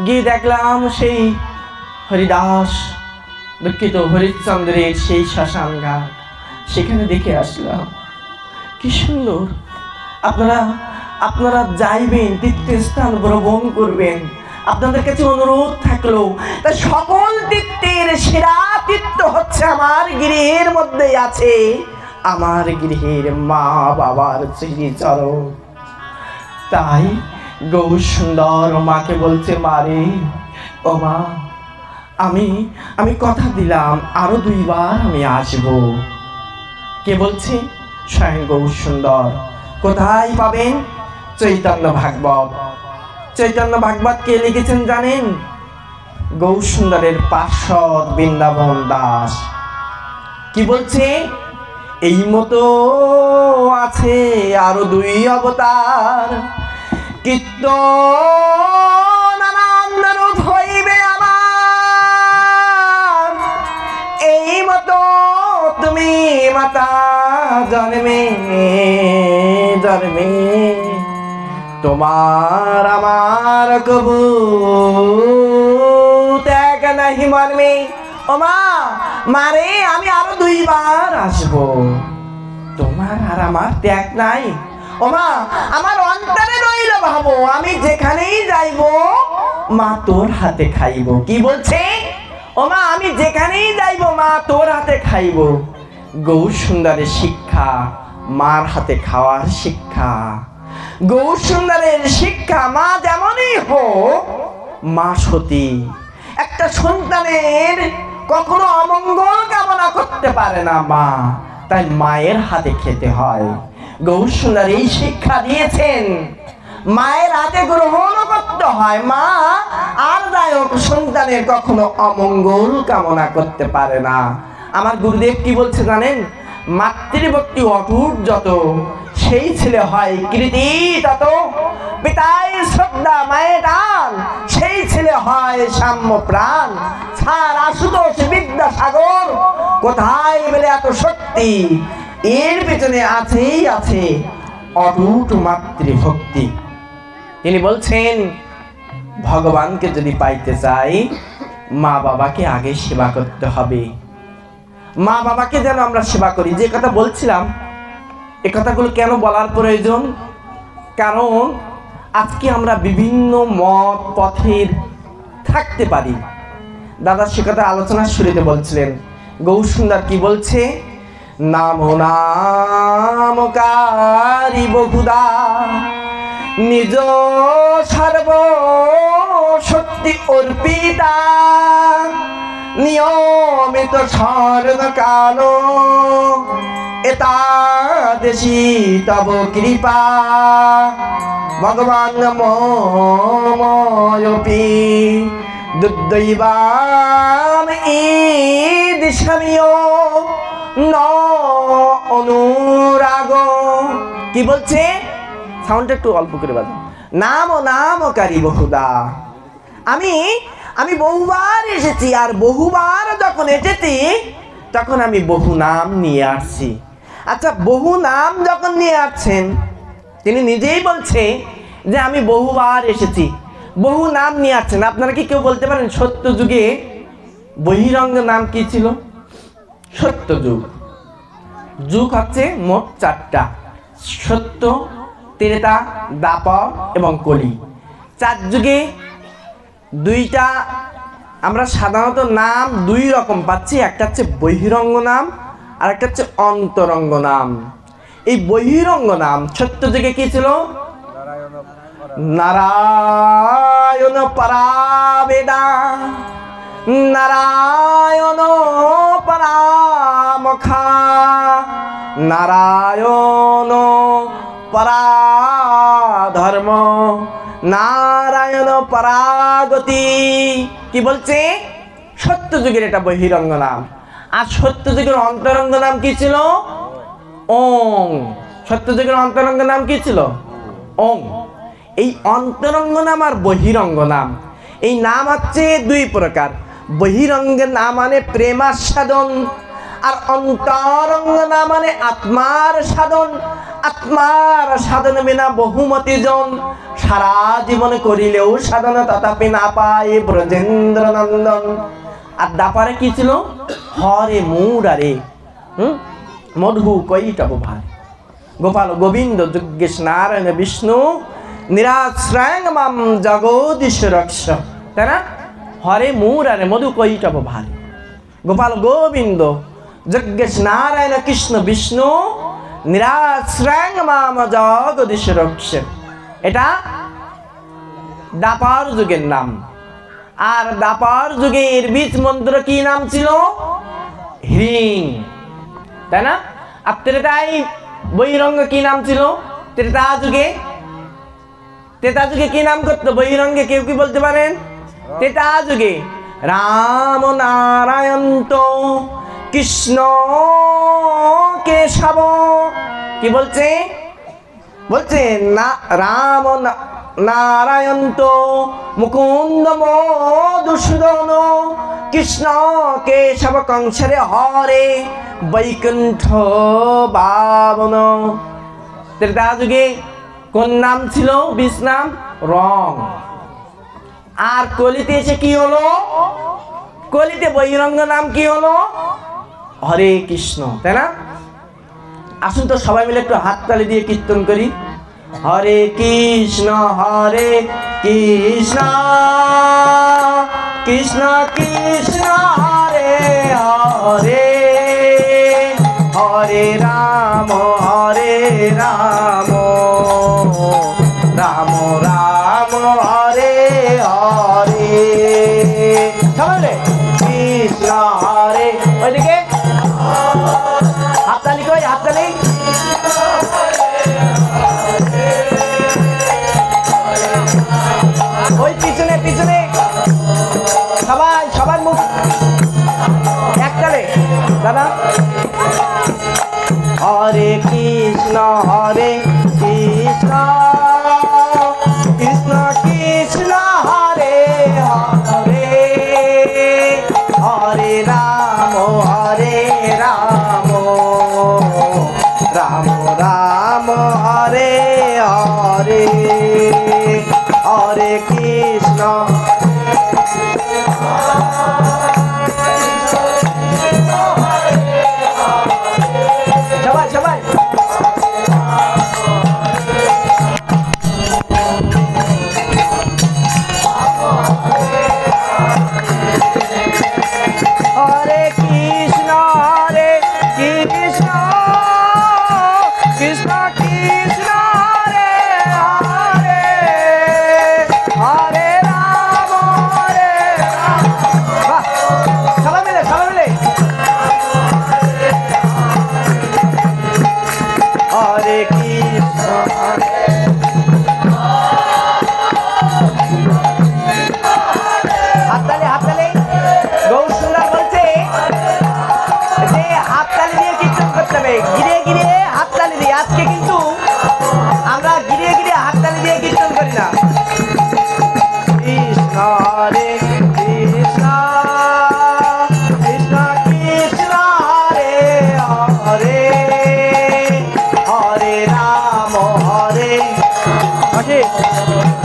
গিয়ে দেখলাম সেই হরিদাস দুঃখিত হরিশ্চন্দ্রের সেই শ্মশান ঘাট, সেখানে দেখে আসলাম কি সুন্দর। আপনারা যাইবেন, তীর্থস্থান ভ্রমণ করবেন, আপনাদের কাছে অনুরোধ থাকলো। তা সকল তীর্থের সেরা তীর্থ হচ্ছে আমার গৃহের মধ্যেই আছে, আমার গৃহের মা বাবার শ্রীচরণ। তাই গৌর সুন্দর মাকে বলছে, মারে ও মা, আমি কথা দিলাম আরো 2 বার আমি আসবো। কে বলছে? স্বয়ং গৌর সুন্দর। কোথায় পাবেন? চৈতন্য ভাগবত। চৈতন্য ভাগবত কে লিখেছেন জানেন? গৌর সুন্দরের পার্ষদ বৃন্দাবন দাস। কি বলছে? এই মতো আছে আরো 2 অবতার, কীর্তন আনন্দ রূপ হইবে আমার। এই মতো তুমি মাতা জন্মে জন্মে তোমার আমার কবু ত্যাগ নাহি মর্মে। ও মা, মারে আমি আরো 2 বার আসবো, তোমার আর আমার ত্যাগ নাই। ও মা, আমার অন্তরে রইল ভাবো, আমি যেখানেই যাইবো মা তোর হাতে খাইবো। কি বলছে? ও মা, আমি যেখানেই যাইবো মা তোর হাতে খাইবো। গৌর সুন্দরের শিক্ষা মার হাতে খাওয়ার শিক্ষা। গৌর সুন্দরের শিক্ষা, মা যেমনই হোক মা সতী। একটা সন্তানের কখনো অমঙ্গল কামনা করতে পারে না মা, তাই মায়ের হাতে খেতে হয়। গৌর সুন্দর এই শিক্ষা দিয়েছেন, মায়ের হাতে গ্রহণ করতে হয়। মা আর যাই হোক সন্তানের কখনো অমঙ্গল কামনা করতে পারে না। আমার গুরুদেব কি বলছে জানেন? মাতৃভক্তি অটুট যত, সেই ছেলে হয় কৃতি তত। পিতায় শ্রদ্ধা মায়ে টান, সেই ছেলে হয় সাম্য প্রাণ। ছাড় আশুতোষ বিদ্যাসাগর, কোথায় বলে এত শক্তি? এর পেছনে আছেই আছে অটুট মাতৃভক্তি। তিনি বলছেন, ভগবানকে যদি পাইতে চাই মা বাবাকে আগে সেবা করতে হবে। মা বাবাকে যেন আমরা সেবা করি। যে কথা বলছিলাম, এ কথাগুলো কেন বলার প্রয়োজন? কারণ আজকে আমরা বিভিন্ন মত পথের থাকতে পারি। দাদা সে কথা আলোচনার শুরুতে বলছিলেন। গৌর সুন্দর কি বলছে? নাম নামকারী বহুদা, নিজ সর্ব শক্তি অর্পিতা, নিয়মিত সর্বকাল এতাদৃশী তব কৃপা। ভগবান মময়পি দুর্দৈবাম ঈদিশামিও ন অনুরাগ। কি বলছে? সাউন্ডটা একটু অল্প করে বাজাও। নামকারী বহুদা, আমি বহুবার এসেছি, আর বহুবার যখন এসেছি তখন আমি বহু নাম নিয়ে আসছি। আচ্ছা, বহু নাম যখন নিয়ে আসছেন, তিনি নিজেই বলছে যে আমি বহুবার এসেছি, বহু নাম নিয়ে আসছেন। আপনারা কি কেউ বলতে পারেন সত্য যুগে বহিরঙ্গ নাম কি ছিল? সত্য যুগ। যুগ হচ্ছে মোট 4টা: সত্য, ত্রেতা, দ্বাপর এবং কলি। 4 যুগে 2টা আমরা সাধারণত নাম 2 রকম পাচ্ছি। একটা হচ্ছে বহিরঙ্গ নাম আর একটা হচ্ছে অন্তরঙ্গ নাম। এই বহিরঙ্গ নাম সত্য যুগে কি ছিল? নারায়ণ পরাবেদা, নারায়ণ পরামখা, নারায়ণ পরাধর্ম, নারায়ণ পরাগতি। কি বলছে? সত্য যুগের এটা বহিরঙ্গ নাম। আর সত্য যুগের অন্তরঙ্গ নাম কি ছিল? ওং। সত্য যুগের অন্তরঙ্গ নাম কি ছিল? ওং। এই অন্তরঙ্গ নাম আর বহিরঙ্গ নাম, এই নাম হচ্ছে 2 প্রকার। বহিরঙ্গের নাম মানে প্রেমার সাধন, আর অন্তরঙ্গ নাম মানে আত্মার সাধন। আত্মার সাধন বিনা বহুমতি জন, সারা জীবন করিলেও সাধন তথাপি না পায় ব্রজেন্দ্র নন্দন। আর দাপারে কি ছিল? হরে মুরারে মধু কৈটব ভারে, গোপাল গোবিন্দ যজ্ঞেশ নারায়ণ বিষ্ণু নিরাশ্রয়ং মাম জগদীশ রক্ষ। তাই না? হরে মুরারে মধু কৈটব ভারে, গোপাল গোবিন্দ যজ্ঞেশ নারায়ণ কৃষ্ণ বিষ্ণু নিরাশ্রয়ং মাম জগদীশ রক্ষ। এটা দাপার যুগের নাম। আর দাপার যুগে এর বীজ মন্ত্র কি নাম ছিল? হ্রিং। তাই না? আর ত্রেতায় বহিরঙ্গ কি নাম ছিল? ত্রেতা যুগে কি নাম করতো বহিরঙ্গে? কেউ কি বলতে পারেন? ত্রেতা যুগে রাম নারায়ণ তো কৃষ্ণ কেশব। কি বলছে? বলছে না, রাম নারায়ণ তো মুকুন্দ মধুসূদন, কৃষ্ণ কেশব কংসরে হরে বৈকুণ্ঠ বাবন। ত্রেতা যুগে কোন নাম ছিল? বীজ নাম রং। আর কলিতে এসে কি হলো? কলিতে বহিরঙ্গ নাম কি হলো? হরে কৃষ্ণ। তাই না? আসুন তো সবাই মিলে একটু হাততালি দিয়ে কীর্তন করি। হরে কৃষ্ণ কৃষ্ণ কৃষ্ণ হরে হরে, হরে রাম রাম রাম হরে হরে। সবাই কৃষ্ণ হরে, ওইদিকে হাততালি কই, হাততালি। ওই পিছনে পিছনে সবাই, সবার মুখ একটালে দাদা। হরে কৃষ্ণ কৃষ্ণ কৃষ্ণ হরে হরে, হরে রাম রাম রাম হরে হরে, হরে কৃষ্ণ। সবাই সবাই হরে কৃষ্ণ কৃষ্ণ কৃষ্ণ কৃষ্ণ হরে হরে, হরে রাম বাহ, সবাই মিলে সবাই মিলে হরে কৃষ্ণ। হাততালি হাততালি। গৌর সুন্দর বলছে যে হাততালি দিয়ে কীর্তন করতে হবে, গিরে গিরে হাততালি দিয়ে। আজকে কিন্তু আমরা গিরে গিরে হাততালি দিয়ে কীর্তন করি না। কৃষ্ণ হরে কৃষ্ণ কৃষ্ণ কৃষ্ণ হরে হরে, হরে রাম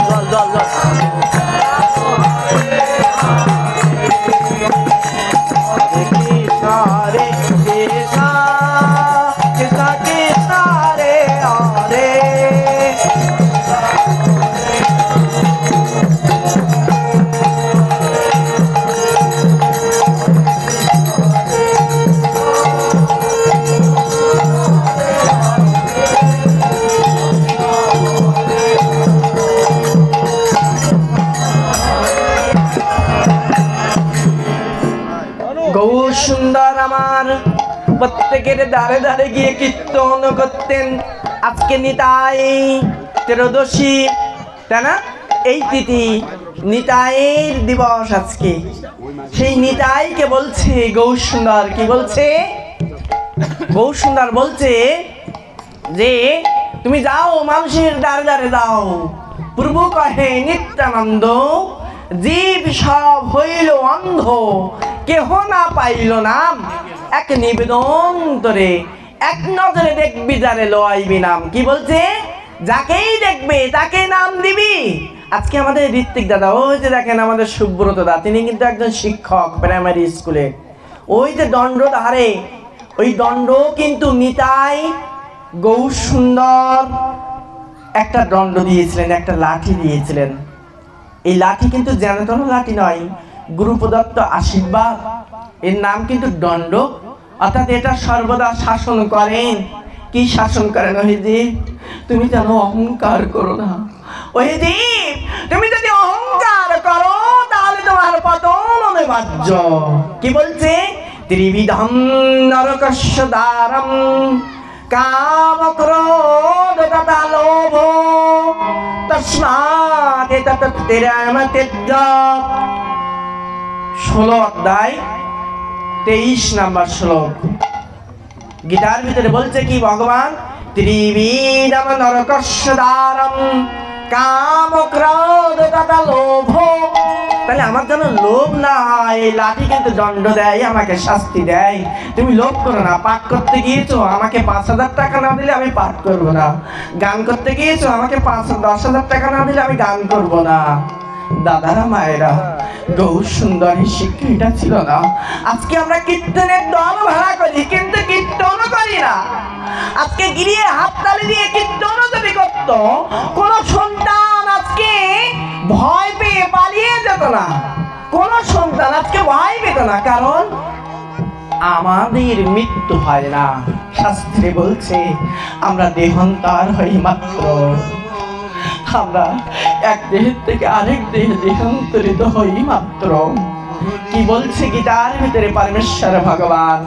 জল জল জল। আমার প্রত্যেকের দ্বারে দ্বারে গিয়ে কীর্তন করতেন। আজকে নিতাই ত্রয়োদশী, তাই না? এই তিথি নিতাইয়ের দিবস আজকে। সেই নিতাইকে বলছে গৌরসুন্দর, কি বলছে? গৌরসুন্দর বলছে যে তুমি যাও মানুষের দ্বারে দ্বারে যাও। প্রভু কহে নিত্যানন্দ, জীব সব হইল অন্ধ, কেহ না পাইল নাম, এক নিবেদন তোরে, এক নজরে দেখবি যারে লইবি নাম। কি বলছে? যাকেই দেখবে তাকে নাম দিবি। আজকে আমাদের ঋত্বিক দাদা, ওই যে দেখেন আমাদের সুব্রত দা, তিনি কিন্তু একজন শিক্ষক প্রাইমারি স্কুলে। ওই যে দণ্ড ধারে, ওই দণ্ড কিন্তু নিতাই গৌরসুন্দর একটা দণ্ড দিয়েছিলেন, একটা লাঠি দিয়েছিলেন। এই লাঠি কিন্তু যেন তেন লাঠি নয়, গুরু প্রদত্ত আশীর্বাদ। এর নাম কিন্তু দণ্ড, অর্থাৎ এটা সর্বদা শাসন করেন। কি শাসন করেন? ওই যে তুমি যেন অহংকার করো না। ওই যে তুমি যদি অহংকার করো তাহলে তোমার পতন অনিবার্য। কি বলছে? ত্রিবিধম নরকস্য দ্বারম, কাম ক্রোধ তথা লোভ, তস্মাৎ এতৎ ত্রয়ম ত্যজ। 16 অধ্যায় 23 নম্বর শ্লোক গীতার ভিতরে বলছে কি ভগবান? ত্রিবিধম নরকস্য দ্বারম, কাম ক্রোধ তথা লোভ। তাহলে আমার যেন লোভ না হয়। এই লাঠি কিন্তু দণ্ড দেয়, আমাকে শাস্তি দেয়। তুমি লোভ করো না। পাঠ করতে গিয়েছো, আমাকে 5000 টাকা না দিলে আমি পাঠ করবো না। গান করতে গিয়েছো, আমাকে 10,000 টাকা না দিলে আমি গান করবো না। দাদারা মায়েরা, গৌরসুন্দরের শিক্ষা এটা ছিল না। আজকে আমরা কীর্তনের দল ভাড়া করি কিন্তু কীর্তন করি না। আজকে গিরিয়ে হাততালি দিয়ে কীর্তন যদি করত, কোন সন্তান আজকে ভয় পেয়ে পালিয়ে যেত না। কোন সন্তান আজকে ভয় পেত না, কারণ আমাদের মৃত্যু হয় না। শাস্ত্রে বলছে আমরা দেহান্তর হই মাত্র। আমরা এক দেহের থেকে আরেক দেহে দেহান্তরিত হই মাত্র। কি বলছে গীতার ভিতরে পরমেশ্বর ভগবান?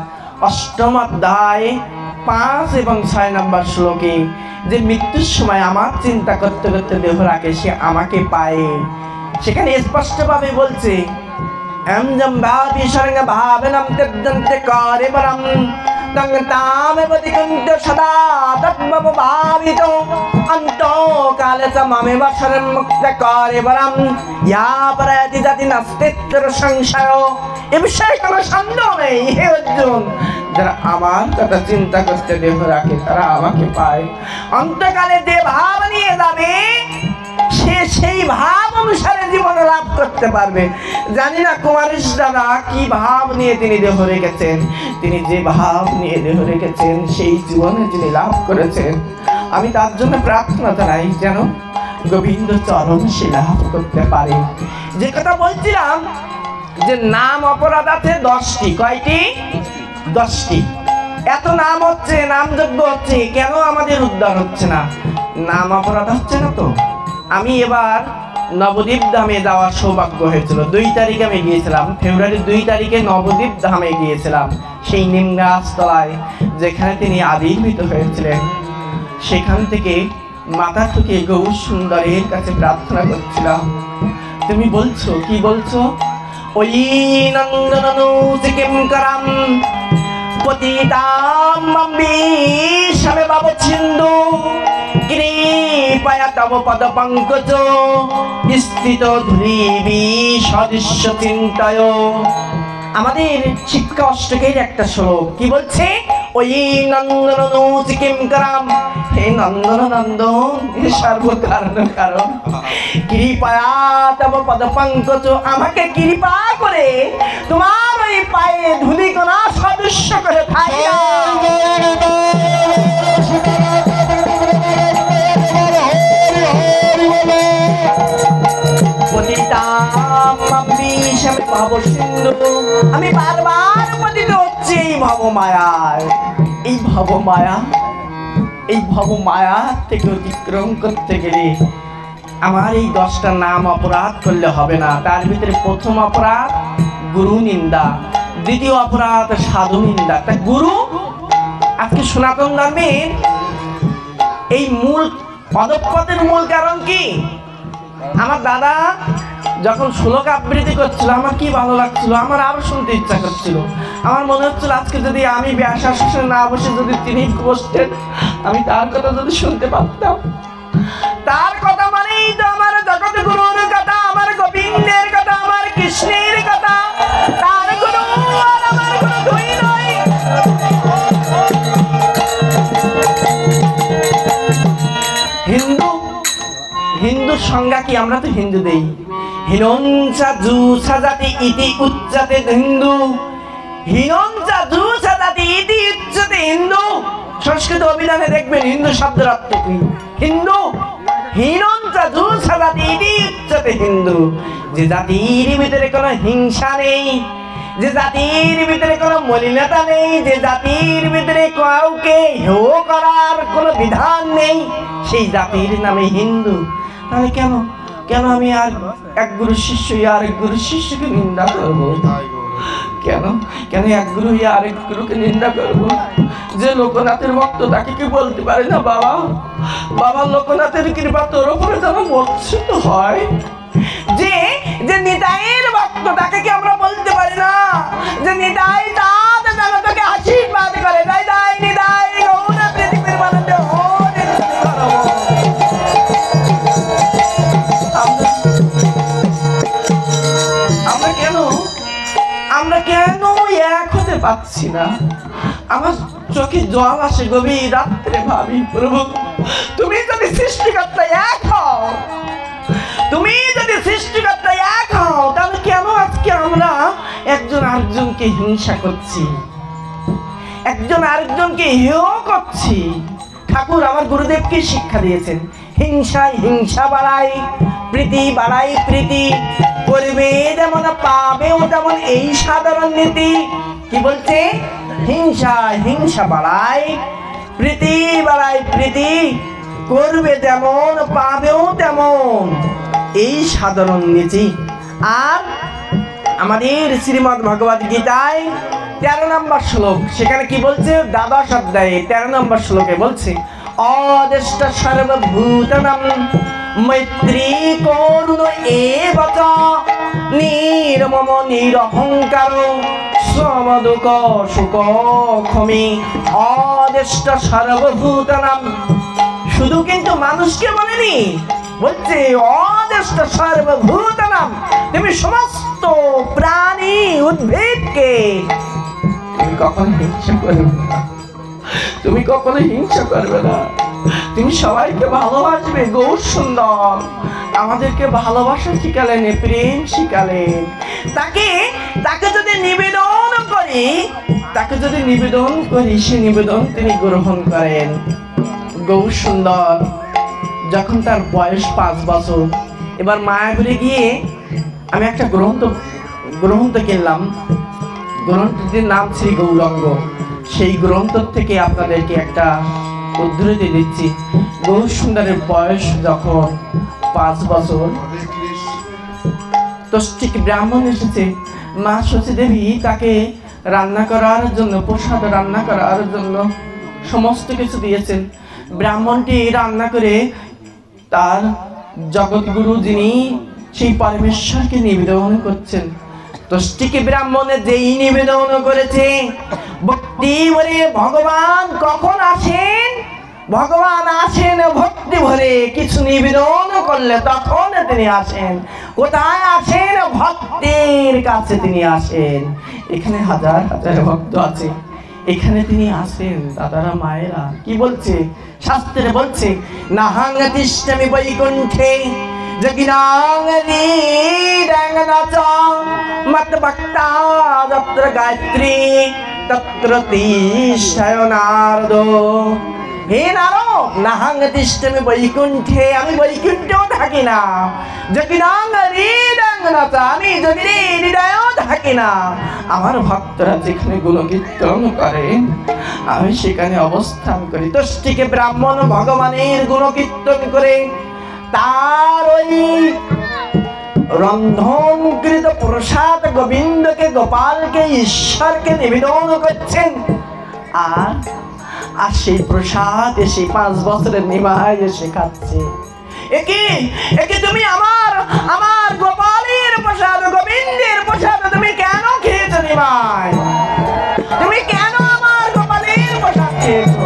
8ম অধ্যায় 5 এবং 6 নম্বর শ্লোকে যে মৃত্যুর সময় আমার চিন্তা করতে করতে দেহ রাখে, সে আমাকে পায়। সেখানে স্পষ্টভাবে বলছে এমজম ভাবি সরঙ্গ ভাবনম তদ্দন্তে কারেবরম তং তামেবতি কুন্ত সদা তদ্ভব ভাবিত অন্ত কালে সমমে বসরম মুক্ত কারেবরম ইয়া পরাতি জাতি নাস্তিত্র সংশয়। এ বিষয়ে কোনো সন্দেহ নেই হে অর্জুন, যারা আমার কথা চিন্তা করতে দেহ রাখে তারা আমাকে পায়। অন্তকালে যে ভাব নিয়ে যাবে সে সেই ভাব অনুসারে জীবন লাভ করতে পারবে। জানি না কুমারেশ দাদা কি ভাব নিয়ে তিনি দেহ রেখেছেন। তিনি যে ভাব নিয়ে দেহ রেখেছেন সেই জীবনে তিনি লাভ করেছেন। আমি তার জন্য প্রার্থনা জানাই যেন গোবিন্দ চরণ সে লাভ করতে পারে। যে কথা বলছিলাম যে নাম অপরাধ আছে 10টি। কয়টি? 10টি। এত নাম হচ্ছে, নাম যজ্ঞ হচ্ছে, কেন আমাদের উদ্ধার হচ্ছে না? নাম অপরাধ হচ্ছে না তো। আমি এবার নবদ্বীপ ধামে যাওয়ার সৌভাগ্য হয়েছিল। 2 তারিখে আমি গিয়েছিলাম, ফেব্রুয়ারির 2 তারিখে নবদ্বীপ ধামে গিয়েছিলাম। সেই নিম্নাস্তলায় যেখানে তিনি আবির্ভূত হয়েছিলেন, সেখান থেকে মাথা ঠুকে গৌরসুন্দরের কাছে প্রার্থনা করছিলাম। তুমি বলছো, কি বলছো? ওই নন্দননু কিম করাম পতিতাম বিশ্বমে বাবু সিন্ধু কৃপয়া তব পদ পঙ্কজ স্থিত ধুলিবি সদৃশ্য চিন্তয়। আমাদের শিক্ষা অষ্টকের একটা শ্লোক কি বলছে? ওই নন্দননু কিম করাম, হে নন্দন নন্দন, হে সর্বকারণ কারণ, কৃপয়া তব পদ পঙ্কজ, আমাকে কৃপা করে তোমার ওই পায়ে ধূলিকণা সদৃশ্য করে থাকি। আমি বারবার পতিত হচ্ছি এই ভবমায়ায়। এই ভবমায়া, এই ভবমায়া থেকে অতিক্রম করতে গেলে আমার এই 10টা নাম অপরাধ করলে হবে না। তার ভিতরে প্রথম অপরাধ গুরু নিন্দা, দ্বিতীয় অপরাধ সাধু নিন্দা। তা গুরু, আজকে সনাতন ধর্মের এই মূল পদক্ষেপের মূল কারণ কি? আমার দাদা যখন শ্লোক আবৃত্তি করছিল আমার কি ভালো লাগছিল, আমার আরো শুনতে ইচ্ছা করছিল। আমার মনে হচ্ছিল আজকে যদি আমি ব্যাসাসনে না বসে যদি তিনি বসতেন, আমি তার কথা যদি শুনতে পারতাম। তার কথা মানেই তো আমার জগৎগুরুর কথা, আমার গোবিন্দের কথা, আমার কৃষ্ণের কথা। তার গুরু আর আমার গুরু দুই নয়। হিন্দুর সংজ্ঞা কি? আমরা তো হিন্দু দেই, হিনঞ্চা জুসা জাতি ইতি উচ্চতে হিন্দু। হিনঞ্চা জুসা জাতি ইতি উচ্চতে হিন্দু। সংস্কৃত অভিধানে দেখবেন হিন্দু শব্দের অর্থ কি? হিন্দু। হিনঞ্চা জুসা জাতি ইতি উচ্চতে হিন্দু। যে জাতির ভিতরে কোনো হিংসা নেই, যে জাতির ভিতরে কোনো মলিনতা নেই, যে জাতির ভিতরে কাউকে হেয় করার কোনো বিধান নেই, সেই জাতির নামে হিন্দু। তাহলে কেন কেন আমি আর এক গুরু শিষ্য আর এক গুরু শিষ্যকে নিন্দা করব? কেন কেন এক গুরু আরেক গুরুকে নিন্দা করব? যে লোকনাথের ভক্ত তাকে কি বলতে পারে না, বাবা বাবা লোকনাথের কৃপা তোর উপরে যেন মর্জিত হয়? যে যে নিতাইয়ের ভক্ত তাকে কি আমরা বলতে পারি না যে নিতাই দাদ যেন তোকে আশীর্বাদ করে? তাই দাই নিতাই গৌর পৃথিবীর মানবে হরে। আমরা কেন এক হতে পারছি না? আমার চোখে জল আসে, গভীর রাত্রে ভাবি, প্রভু তুমি যদি সৃষ্টিকর্তা এক হও, তুমি যদি সৃষ্টিকর্তা এক হও, তাহলে কেন আজকে আমরা একজন আরেকজনকে হিংসা করছি, একজন আরেকজনকে হেয় করছি? ঠাকুর আমার গুরুদেবকে শিক্ষা দিয়েছেন, হিংসায় হিংসা বাড়াই, প্রীতি বাড়াই প্রীতি, করবে যেমন পাবেও তেমন, এই সাধারণ নীতি। কি বলছে? হিংসায় হিংসা বাড়াই, প্রীতি বাড়াই প্রীতি, করবে যেমন পাবেও তেমন, এই সাধারণ নীতি। আর আমাদের শ্রীমদ্ ভগবদ গীতায় 13 নম্বর শ্লোক, সেখানে কি বলছে? দ্বাদশ অধ্যায়ে 13 নম্বর শ্লোকে বলছে, অদেষ্ট সর্বভূতানাং মৈত্রী করুণ এবচ নির্মম নিরহংকার সমদুঃখ সুখ ক্ষমে। অদেষ্ট সর্বভূতানাং, শুধু কিন্তু মানুষকে বলেনি, বলছে অদেষ্ট সর্বভূতানাং, তুমি সমস্ত প্রাণী উদ্ভিদকে তুমি কখনো হিংসা করবে না, তুমি কখনো হিংসা করবে না, তুমি সবাইকে ভালোবাসবে। গৌর সুন্দর আমাদেরকে ভালোবাসা শিখালেন, প্রেম শিখালেন। তাকে যদি নিবেদন করি, তাকে যদি নিবেদন করি, সে নিবেদন তিনি গ্রহণ করেন। গৌর সুন্দর যখন তার বয়স 5 বছর, এবার মায়াপুরে গিয়ে আমি একটা গ্রন্থ কিনলাম। গ্রন্থটির নাম শ্রী গৌরাঙ্গ। সেই গ্রন্থ থেকে আপনাদেরকে একটা উদ্ধৃতি দিচ্ছি। গৌর সুন্দরের বয়স যখন 5 বছর, তষ্টিক ব্রাহ্মণ এসেছে। মা সতী দেবী তাকে রান্না করার জন্য, প্রসাদ রান্না করার জন্য সমস্ত কিছু দিয়েছেন। ব্রাহ্মণটি রান্না করে তার জগৎগুরু যিনি সেই পরমেশ্বরকে নিবেদন করছেন। তষ্টিকে ব্রাহ্মণে যেই নিবেদন করেছে, ভক্তি ভরে ভগবান কখন আসেন? ভগবান আসেন ভক্তি ভরে, কিছু নিবেদন করলে তখন তিনি আসেন। কোথায় আসেন? ভক্তের কাছে তিনি আসেন। এখানে হাজার হাজার ভক্ত আছে, এখানে তিনি আসেন। দাদারা মায়েরা কি বলছে? শাস্ত্রে বলছে, নাহাং তিষ্ঠামি বৈকুণ্ঠে জগিনাং রিডাঙ্গনাচ মত ভক্তা যত্র গায়ত্রী তত্র তিষ্ঠায় নারদ। হে নারদ, নাহাং তিষ্ঠামি বৈকুণ্ঠে, আমি বৈকুণ্ঠেও থাকি না। জগিনাং রিডাঙ্গনাচ, আমি যোগীর হৃদয়েও থাকি না। আমার ভক্তরা যেখানে গুণকীর্তন করে আমি সেখানে অবস্থান করি। তষ্টিকে ব্রাহ্মণ ভগবানের গুণকীর্তন করে তার ওই রন্ধনকৃত প্রসাদ গোবিন্দকে, গোপালকে, ঈশ্বরকে নিবেদন করছেন। আর আর সেই প্রসাদ এসে 5 বছরের নিমাই এসে খাচ্ছে। একে একে তুমি আমার আমার গোপালের প্রসাদ, গোবিন্দের প্রসাদ তুমি কেন খেয়েছো নিমাই? তুমি কেন আমার গোপালের প্রসাদ খেয়েছো?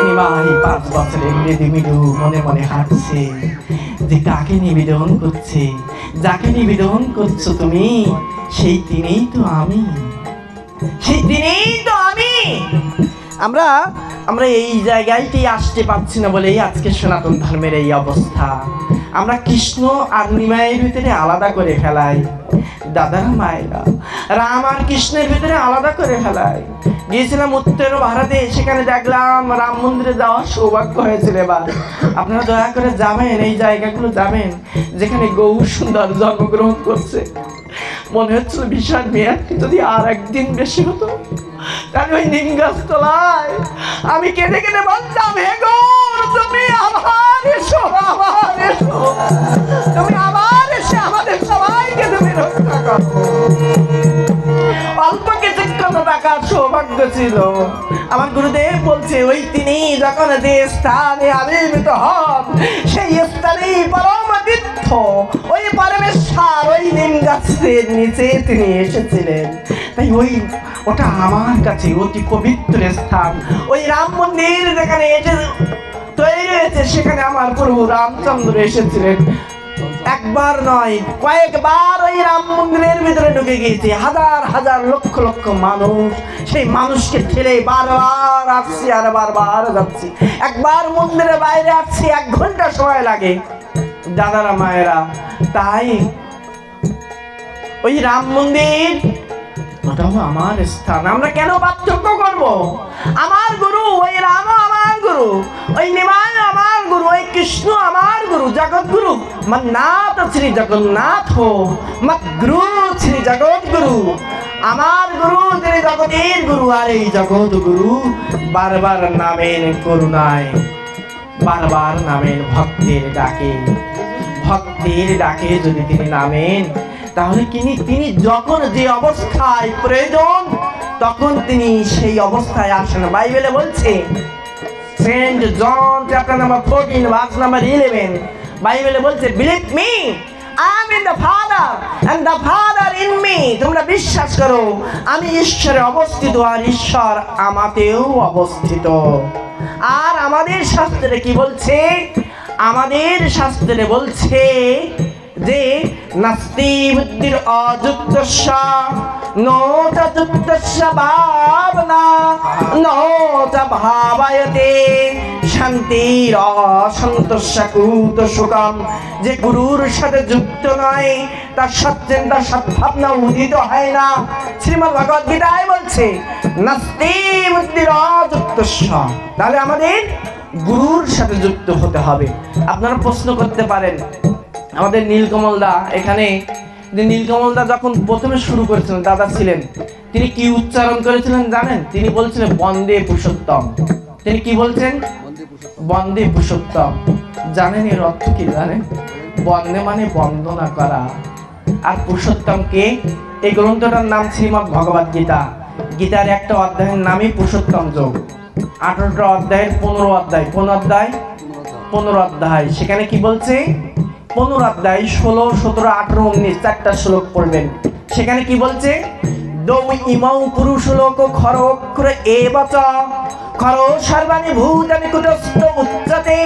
নিমাই 5 বছরের মৃদু মনে মনে হাঁটছে যে কাকে নিবেদন করছে, যাকে নিবেদন করছো তুমি, সেই তিনিই তো আমি, সেই তিনিই তো আমি। আমরা আমরা এই জায়গায়টি আসতে পারছি না বলেই আজকে সনাতন ধর্মের এই অবস্থা। আমরা কৃষ্ণ আর নিমাইয়ের ভিতরে আলাদা করে ফেলাই, দাদারা মায়েরা, রাম আর কৃষ্ণের ভিতরে আলাদা করে ফেলাই। গিয়েছিলাম উত্তর ভারতে, সেখানে দেখলাম রাম মন্দিরে যাওয়ার সৌভাগ্য হয়েছিল। এবার আপনারা দয়া করে যাবেন, এই জায়গাগুলো যাবেন যেখানে গৌর সুন্দর জন্মগ্রহণ করছে। মনে হচ্ছিল ভীষণ মেয়াদটি যদি আর একদিন বেশি হতো, তাহলে ওই নিম গাছ তলায় আমি কেঁদে কেঁদে বলতাম, হে গৌর তুমি আবার এসো, আবার এসো, তুমি আবার এসে আমাদের সবাইকে তুমি রক্ষা করো। অল্প কিছুক্ষণ টাকার সৌভাগ্য ছিল। আমার গুরুদেব বলছে, ওই তিনি যখন যে স্থানে আবির্ভূত হন, সেই স্থানেই পরম তীর্থ, ওই পরমেশ্বর ওই নিম গাছের নিচে তিনি এসেছিলেন। তাই ওটা আমার কাছে অতি পবিত্র স্থান। ওই রাম মন্দির যেখানে এসে তৈরি হয়েছে, সেখানে আমার প্রভু রামচন্দ্র এসেছিলেন। একবার নয়, কয়েকবার ওই রাম মন্দিরের ভিতরে ঢুকে গিয়েছে। হাজার হাজার লক্ষ লক্ষ মানুষ, সেই মানুষকে ঠেলে বারবার আসছি আর বারবার যাচ্ছি। একবার মন্দিরের বাইরে আসছি 1 ঘন্টা সময় লাগে, দাদারা মায়েরা। তাই ওই রাম মন্দির ওটাও আমার স্থান। আমরা কেন পার্থক্য করব? আমার গুরু ওই রাম, আমার গুরু ওই নিমাই, আমার গুরু ওই কৃষ্ণ, আমার গুরু জগৎগুরু মন্নাথ শ্রী জগন্নাথ, মদ্গুরু শ্রী জগৎগুরু। আমার গুরু যিনি জগতের গুরু, আর এই জগৎ গুরু বারবার নামেন করুণায়, বারবার নামেন ভক্তের ডাকে। ভক্তের ডাকে যদি তিনি নামেন, তাহলে তিনি যখন যে অবস্থায় প্রয়োজন, তখন তিনি সেই অবস্থায় আসেন। বাইবেলে বলছে, saint John chapter number 14 verse number 11, বাইবেলে বলছে, believe me, I am in the father and the father in me. তোমরা বিশ্বাস করো, আমি ঈশ্বরে অবস্থিত আর ঈশ্বর আমাতেও অবস্থিত। আর আমাদের শাস্ত্রে কি বলছে? আমাদের শাস্ত্রে বলছে যে নাস্তি বুদ্ধির অযুক্তস্য নো চ যুক্তস্য ভাবনা নো চ ভাবায়তে শান্তির অসন্তস্য কুত সুখম। যে গুরুর সাথে যুক্ত নয়, তার সচ্চিন্তা সদ্ভাবনা উদিত হয় না। শ্রীমদ্ ভগবদ গীতায় বলছে নাস্তি বুদ্ধির অযুক্তস্য। তাহলে আমাদের গুরুর সাথে যুক্ত হতে হবে। আপনারা প্রশ্ন করতে পারেন, আমাদের নীলকমল দা এখানে, নীলকমল দা যখন প্রথমে শুরু করেছিলেন, দাদা ছিলেন, তিনি কি উচ্চারণ করেছিলেন জানেন? তিনি বলছিলেন বন্দে পুরুষোত্তম। তিনি কি বলছেন? বন্দে পুরুষোত্তম। জানেন এর অর্থ কি জানেন? বন্দে মানে বন্দনা করা, আর পুরুষোত্তম কে? এই গ্রন্থটার নাম শ্রীমদ্ ভগবদ গীতা। গীতার একটা অধ্যায়ের নামই পুরুষোত্তম যোগ। 18টা অধ্যায়ের 15 অধ্যায়। কোন অধ্যায়? 15 অধ্যায়। সেখানে কি বলছে? 15 অধ্যায় 16, 17, 18, 19 4টা শ্লোক পড়বেন। সেখানে কি বলছে? দৌ ইমৌ পুরুষ লোক খর অক্ষর এবচ খর সর্বাণি ভূতানি কুটস্থ উচ্চতে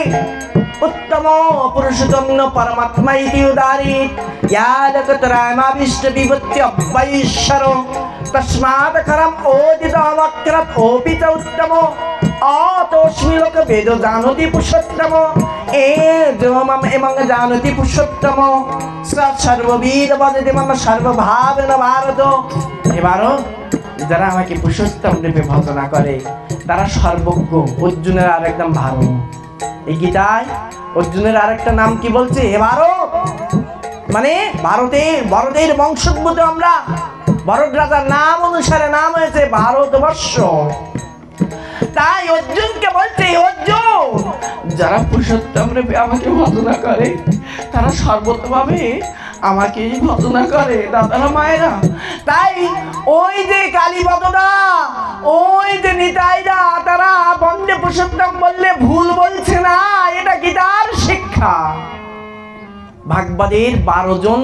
উত্তম পুরুষজন্য পরমাত্মা ইতি উদারীত ইয়াদকতরামাবিষ্ট বিভূতি অবৈশ্বর তস্মাৎ খরম ওদিতমক্রত ওপিত উত্তম অতস্মি লোক বেদ জানতি পুরুষোত্তম এ যমম এমং জানতি পুরুষোত্তম সর্ববিদ বদতি মম সর্বভাবেন ভারত। এবারও যারা আমাকে পুরুষোত্তম রূপে ভজনা করে, তারা সর্বজ্ঞ। অর্জুনের আর একদম ভারত। এই গীতায় অর্জুনের আরেকটা নাম কি বলছে? হে ভারত, মানে ভারতের বংশোদ্ভূত আমরা। ভারত রাজার নাম অনুসারে নাম হয়েছে ভারতবর্ষ। তাই অর্জুনকে বলছে, অর্জুন যারা পুরুষোত্তম রূপে আমাকে ভজনা করে তারা সর্বতভাবে আমাকেই ভজনা করে দাদারা মায়েরা। তাই ওই যে কালীপদরা, ওই যে নিতাইরা, তারা বন্দে পুরুষোত্তম বললে ভুল বলছে না, এটা গীতার শিক্ষা। ভাগবতের 12 জন,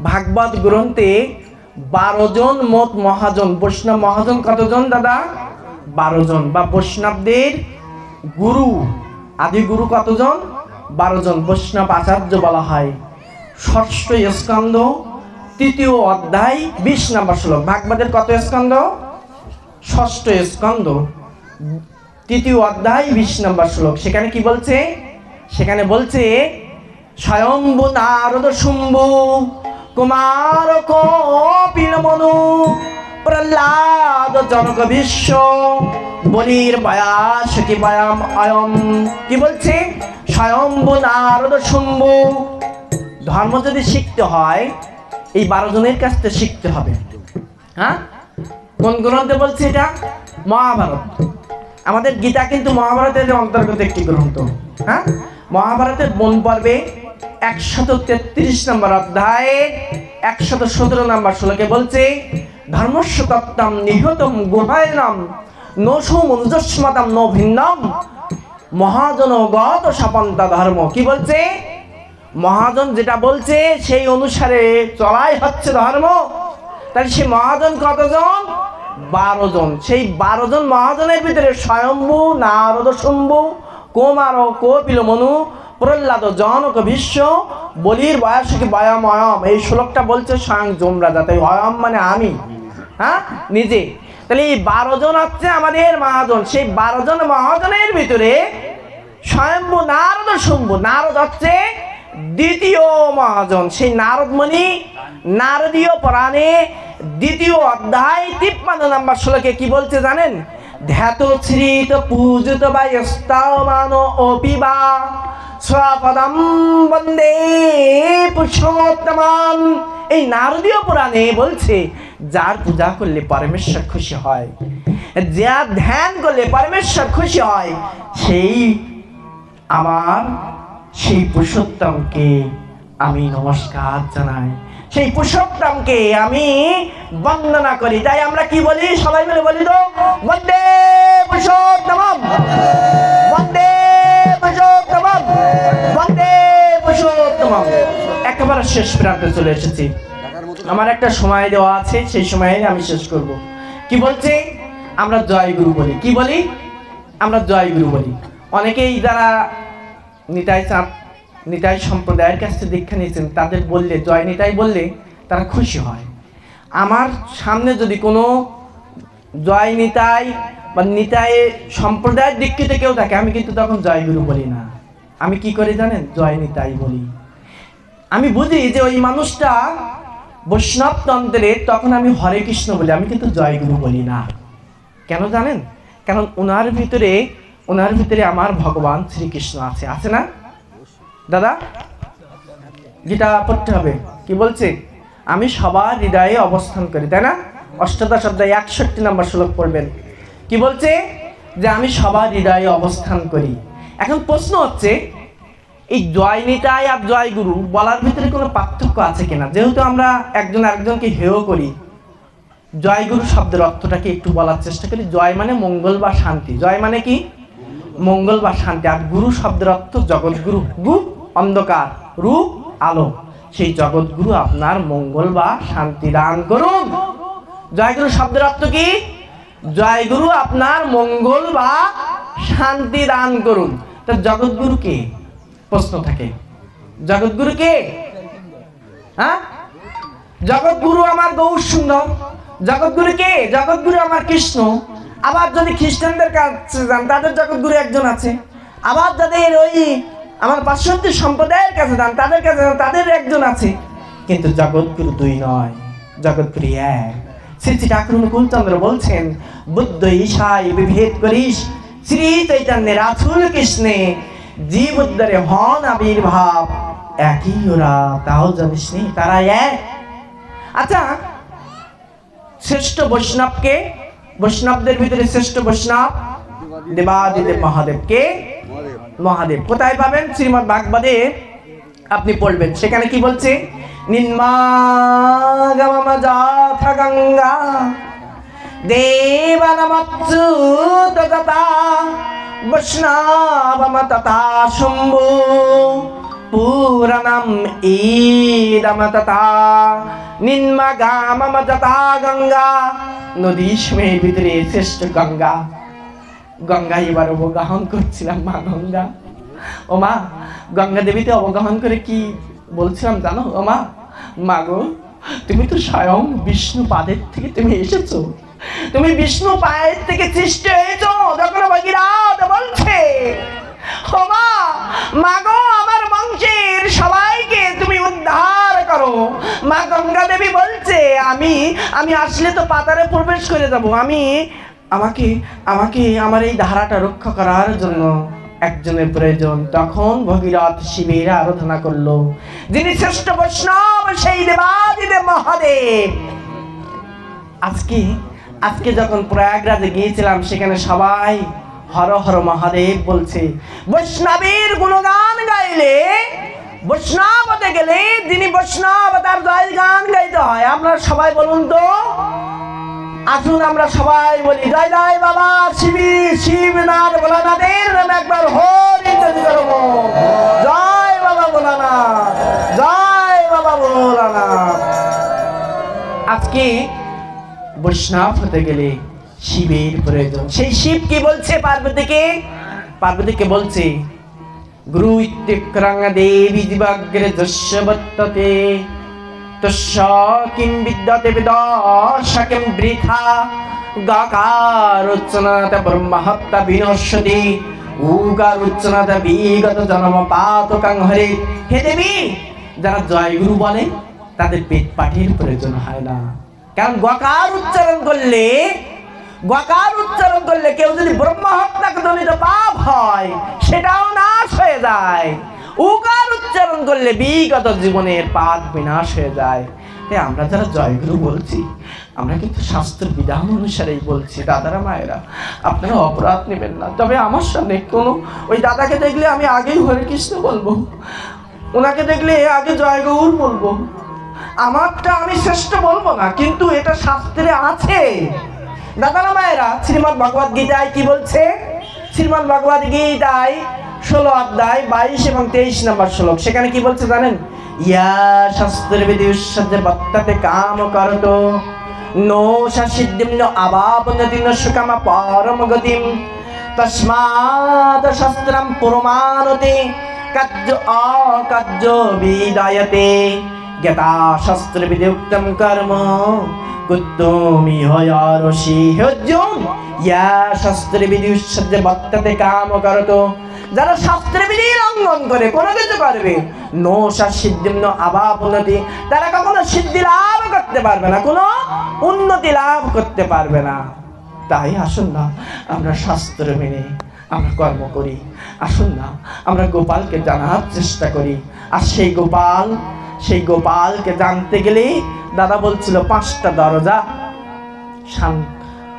ভাগবত গ্রন্থে 12 জন মোট মহাজন। বৈষ্ণব মহাজন কতজন দাদা? 12 জন। বা বৈষ্ণবদের গুরু, আদি গুরু কতজন? 12 জন। বৈষ্ণব আচার্য বলা হয়। ষষ্ঠ স্কন্ধ, 3য় অধ্যায়, 20 নম্বর শ্লোক। ভাগবতের কত স্কন্ধ? ষষ্ঠ স্কন্ধ, 3য় অধ্যায়, 20 নম্বর শ্লোক। সেখানে কি বলছে? সেখানে বলছে স্বয়ম্ভু নারদ শুম্ভু কুমার কপিল মনু প্রহ্লাদ জনক বিশ্ব বলির বয়াস কি বয়াম অয়ম। কি বলছে? স্বয়ম্ভু নারদ শুম্ভু। ধর্ম যদি শিখতে হয় এই 12 জনের কাছ থেকে শিখতে হবে। হ্যাঁ, কোন গ্রন্থে বলছে এটা? মহাভারত। আমাদের গীতা কিন্তু মহাভারতের অন্তর্গত একটি গ্রন্থ। হ্যাঁ, মহাভারতের বন পর্বে 133 নম্বর অধ্যায়ে 117 নম্বর শ্লোকে বলছে ধর্মস্য তত্ত্বম নিহতম গুহায়নম নসু মনুজস্মতম ন ভিন্নম মহাজন গত সপন্ত ধর্ম। কি বলছে? মহাজন যেটা বলছে সেই অনুসারে চলাই হচ্ছে ধর্ম। তাহলে সেই মহাজন কতজন? 12 জন। সেই 12 জন মহাজনের ভিতরে স্বয়ম্ভু নারদ শুম্ভু কুমার কপিল মনু প্রহ্লাদ জনক বিশ্ব বলির বয়স কি বয়ম অয়ম। এই শ্লোকটা বলছে স্বয়ং যমরাজা। তাই অয়ম মানে আমি, হ্যাঁ, নিজে। তাহলে এই 12 জন হচ্ছে আমাদের মহাজন। সেই 12 জন মহাজনের ভিতরে স্বয়ম্ভু নারদ শুম্ভু, নারদ হচ্ছে 2য় মহাজন। সেই নারদমণি নারদীয় পুরাণে 2য় অধ্যায় 53 নম্বর শ্লোকে কি বলছে জানেন? ধ্যাত শ্রীত পূজিত বা স্তমান অপিবা স্বপদম বন্দে পুরুষোত্তমম। এই নারদীয় পুরাণে বলছে যার পূজা করলে পরমেশ্বর খুশি হয়, যার ধ্যান করলে পরমেশ্বর খুশি হয়, সেই আমার সেই পুরুষোত্তমকে আমি নমস্কার জানাই, সেই পুরুষোত্তমকে আমি বন্দনা করি। তাই আমরা কি বলি? সবাই মিলে বলি তো, বন্দে পুরুষোত্তমম, বন্দে পুরুষোত্তমম, বন্দে পুরুষোত্তমম। একেবারে শেষ প্রান্তে চলে এসেছি। আমার একটা সময় দেওয়া আছে, সেই সময়ে আমি শেষ করব। কি বলছে? আমরা জয়গুরু বলি। কি বলি? আমরা জয়গুরু বলি। অনেকেই যারা নিতাই সম্প্রদায়ের কাছ থেকে দীক্ষা নিয়েছেন তাদের বললে, জয় নিতাই বললে তারা খুশি হয়। আমার সামনে যদি কোনো জয় নিতাই বা নিতাই সম্প্রদায়ের দীক্ষিত কেউ থাকে, আমি কিন্তু তখন জয়গুরু বলি না। আমি কি করে জানেন? জয় নিতাই বলি। আমি বুঝি যে ওই মানুষটা বৈষ্ণব তন্ত্রে, তখন আমি হরে কৃষ্ণ বলি, আমি কিন্তু জয়গুরু বলি না। কেন জানেন? কারণ ওনার ভিতরে আমার ভগবান শ্রীকৃষ্ণ আছে। আছে না দাদা? গীতা পড়তে হবে। কি বলছে? আমি সবার হৃদয়ে অবস্থান করি, তাই না? অষ্টাদশ অধ্যায় 61 নম্বর শ্লোক পড়বেন। কি বলছে? যে আমি সবার হৃদয়ে অবস্থান করি। এখন প্রশ্ন হচ্ছে এই জয় নিতাই আর জয় গুরু বলার ভিতরে কোনো পার্থক্য আছে কিনা? যেহেতু আমরা একজন আরেকজনকে হেয় করি, জয় গুরু শব্দের অর্থটাকে একটু বলার চেষ্টা করি। জয় মানে মঙ্গল বা শান্তি। জয় মানে কি? মঙ্গল বা শান্তি। আর গুরু শব্দের অর্থ জগৎগুরু। গু অন্ধকার, রু আলো। সেই জগৎগুরু আপনার মঙ্গল বা শান্তি দান করুন। জয়গুরু শব্দের অর্থ কি? জয়গুরু আপনার মঙ্গল বা শান্তি দান করুন। তা জগৎগুরু কে? প্রশ্ন থাকে, জগৎগুরু কে? হ্যাঁ, জগৎগুরু আমার গৌর সুন্দর। জগৎগুরু কে? জগৎগুরু আমার কৃষ্ণ। আবার যদি খ্রিস্টানদের কাছে যান, তাদের জগৎগুরু একজন আছে। আবার যাদের ওই আমার পার্শ্ববর্তী সম্প্রদায়ের কাছে যান, তাদের কাছে তাদের একজন আছে। কিন্তু জগৎগুরু 2 নয়, জগৎগুরু 1। শ্রী শ্রী ঠাকুর অনুকূলচন্দ্র বলছেন, বুদ্ধ ঈশায় বিভেদ করিস, শ্রী চৈতন্যের আছুল কৃষ্ণে জীব উদ্ধারে হন আবির্ভাব, একই ওরা তাও জানিস নি, তারা এক। আচ্ছা, শ্রেষ্ঠ বৈষ্ণবকে? বৈষ্ণবদের ভিতরে শ্রেষ্ঠ বৈষ্ণব দেবাদিদেব মহাদেব। কে? মহাদেব। কোথায় পাবেন? শ্রীমদ্ ভাগবতে আপনি পড়বেন, সেখানে কি বলছে? নিন্মাগমম যথা গঙ্গা দেবানামচ্যুত তথা বৈষ্ণবম তথা শম্ভু পুরাণম ইদম তথা নিন্মাগমম যথা গঙ্গা। নদী সময়ের ভিতরে শ্রেষ্ঠ গঙ্গা। গঙ্গা এবার অবগাহন করছিলাম, মা গঙ্গা। ও মা, গঙ্গা দেবীতে অবগাহন করে কি বলছিলাম জানো? ও মা, মা গো, তুমি তো স্বয়ং বিষ্ণু পাদের থেকে তুমি এসেছো, তুমি বিষ্ণু পায়ের থেকে সৃষ্টি হয়েছো। যখন ভগীরথ বলছে, ও মা, মা গো, আমার বংশের সবাইকে তুমি উদ্ধার করো। মা গঙ্গা দেবী বলছে, আমি আসলে তো পাতারে প্রবেশ করে যাব, আমাকে আমার এই ধারাটা রক্ষা করার জন্য একজনের প্রয়োজন। তখন ভগীরথ শিবের আরাধনা করলো, যিনি শ্রেষ্ঠ বৈষ্ণব, সেই দেবাদিদেব মহাদেব। আজকে যখন প্রয়াগরাজে গিয়েছিলাম, সেখানে সবাই হর হর মহাদেব বলছে। বৈষ্ণবের গুণগান গাইলে, বৈষ্ণব হতে গেলে, যিনি বৈষ্ণব তার জয় গান গাইতে হয়। আপনারা সবাই বলুন তো, আসুন আমরা সবাই বলি, জয় জয় বাবা শিবনাথ ভোলানাথের নামে একবার হরি করব। জয় বাবা ভোলানাথ, জয় বাবা ভোলানাথ। আজকে বৈষ্ণব হতে গেলে শিবের প্রয়োজন। সেই শিব কি বলছে পার্বতীকে বলছে, গুরু ইত্যক্রাং দেবী দিবাগ্রে যস্যবত্ততে তস্য কিম বিদ্যতে বিদর্শ কিম বৃথা গাকারোচ্চনাত ব্রহ্মহত্যা বিনশ্যতি উকারোচ্চনাত বিগত জন্ম পাতকাং হরে। হে দেবী, যারা জয়গুরু বলে তাদের পেট পাঠির প্রয়োজন হয় না, কারণ গকার উচ্চারণ করলে কেউ যদি ব্রহ্মহত্যাকে জনিত পাপ হয়, সেটাও নাশ হয়ে যায়। উকার উচ্চারণ করলে বিগত জীবনের পাপ বিনাশ হয়ে যায়। তাই আমরা যারা জয়গুরু বলছি, আমরা কিন্তু শাস্ত্র বিধান অনুসারেই বলছি। দাদারা, মায়েরা, আপনারা অপরাধ নেবেন না। তবে আমার সামনে ওই দাদাকে দেখলে আমি আগেই হরে কৃষ্ণ বলবো, ওনাকে দেখলে আগে জয়গৌর বলবো। আমারটা আমি শ্রেষ্ঠ বলবো না, কিন্তু এটা শাস্ত্রে আছে। দাদারা, মায়েরা, শ্রীমদ্ ভগবদ গীতায় কি বলছে? শ্রীমদ্ ভগবদ গীতায় 16 অধ্যায় 22 এবং 23 নম্বর শ্লোক, সেখানে কি বলছে জানেন? ইয়া শাস্ত্রে বিদুষ্যতে বত্ততে কাম করতো নো সিদ্ধিম নো আবাপনতি নো সুকাম পরম গতিম তস্মাৎ শাস্ত্রম পুরমানতে কার্য অকার্য বিদায়তে জ্ঞাতা শাস্ত্রে বিদুক্তম কর্ম কুত্তমি হয়ারসি। হে অর্জুন, ইয়া শাস্ত্রে বিদুষ্যতে বত্ততে কাম করতো, যারা শাস্ত্রের বিধি লঙ্ঘন করে কোনো কিছু করবে, নো সিদ্ধিম নো আবাপনতি, তারা কখনো সিদ্ধি লাভ করতে পারবে না, কোনো উন্নতি লাভ করতে পারবে না। তাই আসুন না আমরা শাস্ত্র মেনে আমরা কর্ম করি। আসুন না আমরা গোপালকে জানার চেষ্টা করি। আর সেই গোপালকে জানতে গেলে দাদা বলছিল 5টা দরজা।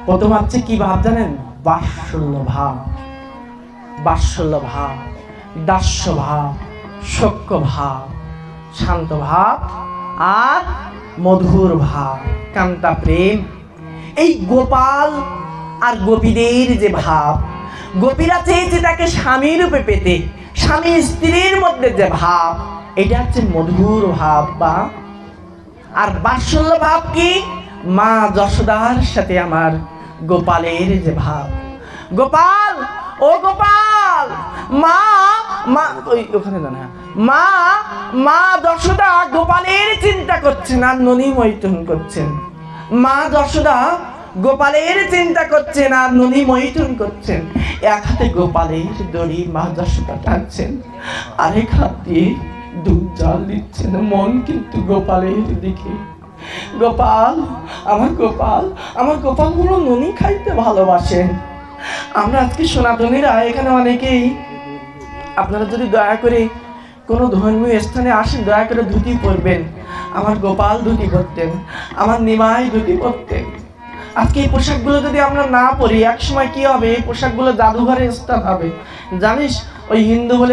প্রথম হচ্ছে কি ভাব জানেন? বাৎসল্য ভাব, দাস্য ভাব, সখ্য ভাব, শান্ত ভাব আর মধুর ভাব, কান্তা প্রেম। এই গোপাল আর গোপীদের যে ভাব, গোপীরা চেয়েছে তাকে স্বামী রূপে পেতে, স্বামী স্ত্রীর মধ্যে যে ভাব, এটা হচ্ছে মধুর ভাব। বা আর বাৎসল্য ভাব কি? মা যশোদার সাথে আমার গোপালের যে ভাব। গোপাল, ও গোপাল, মা ওখানে জানা, মা যশোদা গোপালের চিন্তা করছেন আর ননী মৈথুন করছেন। মা যশোদা গোপালের চিন্তা করছেন আর ননী মৈথুন করছেন। এক হাতে গোপালের দড়ি মা যশোদা টানছেন, আরেক হাত দিয়ে দুধ জল দিচ্ছেন। মন কিন্তু গোপালের দিকে। গোপাল, আমার গোপাল হলো ননী খাইতে ভালোবাসেন। আমরা আজকে সনাতনীরা এখানে অনেকেই, আপনারা যদি দয়া করে কোনো ধর্মীয় স্থানে আসেন, দয়া করে ধুতি পরবেন। আমার গোপাল ধুতি পরতেন, আমার নিমাই ধুতি পরতেন, আজকে এই পোশাকগুলো যদি আমরা না পরি, এক সময় কি হবে, এই পোশাকগুলো জাদুঘরে স্থান হবে। জানিস, ওই হিন্দু বলে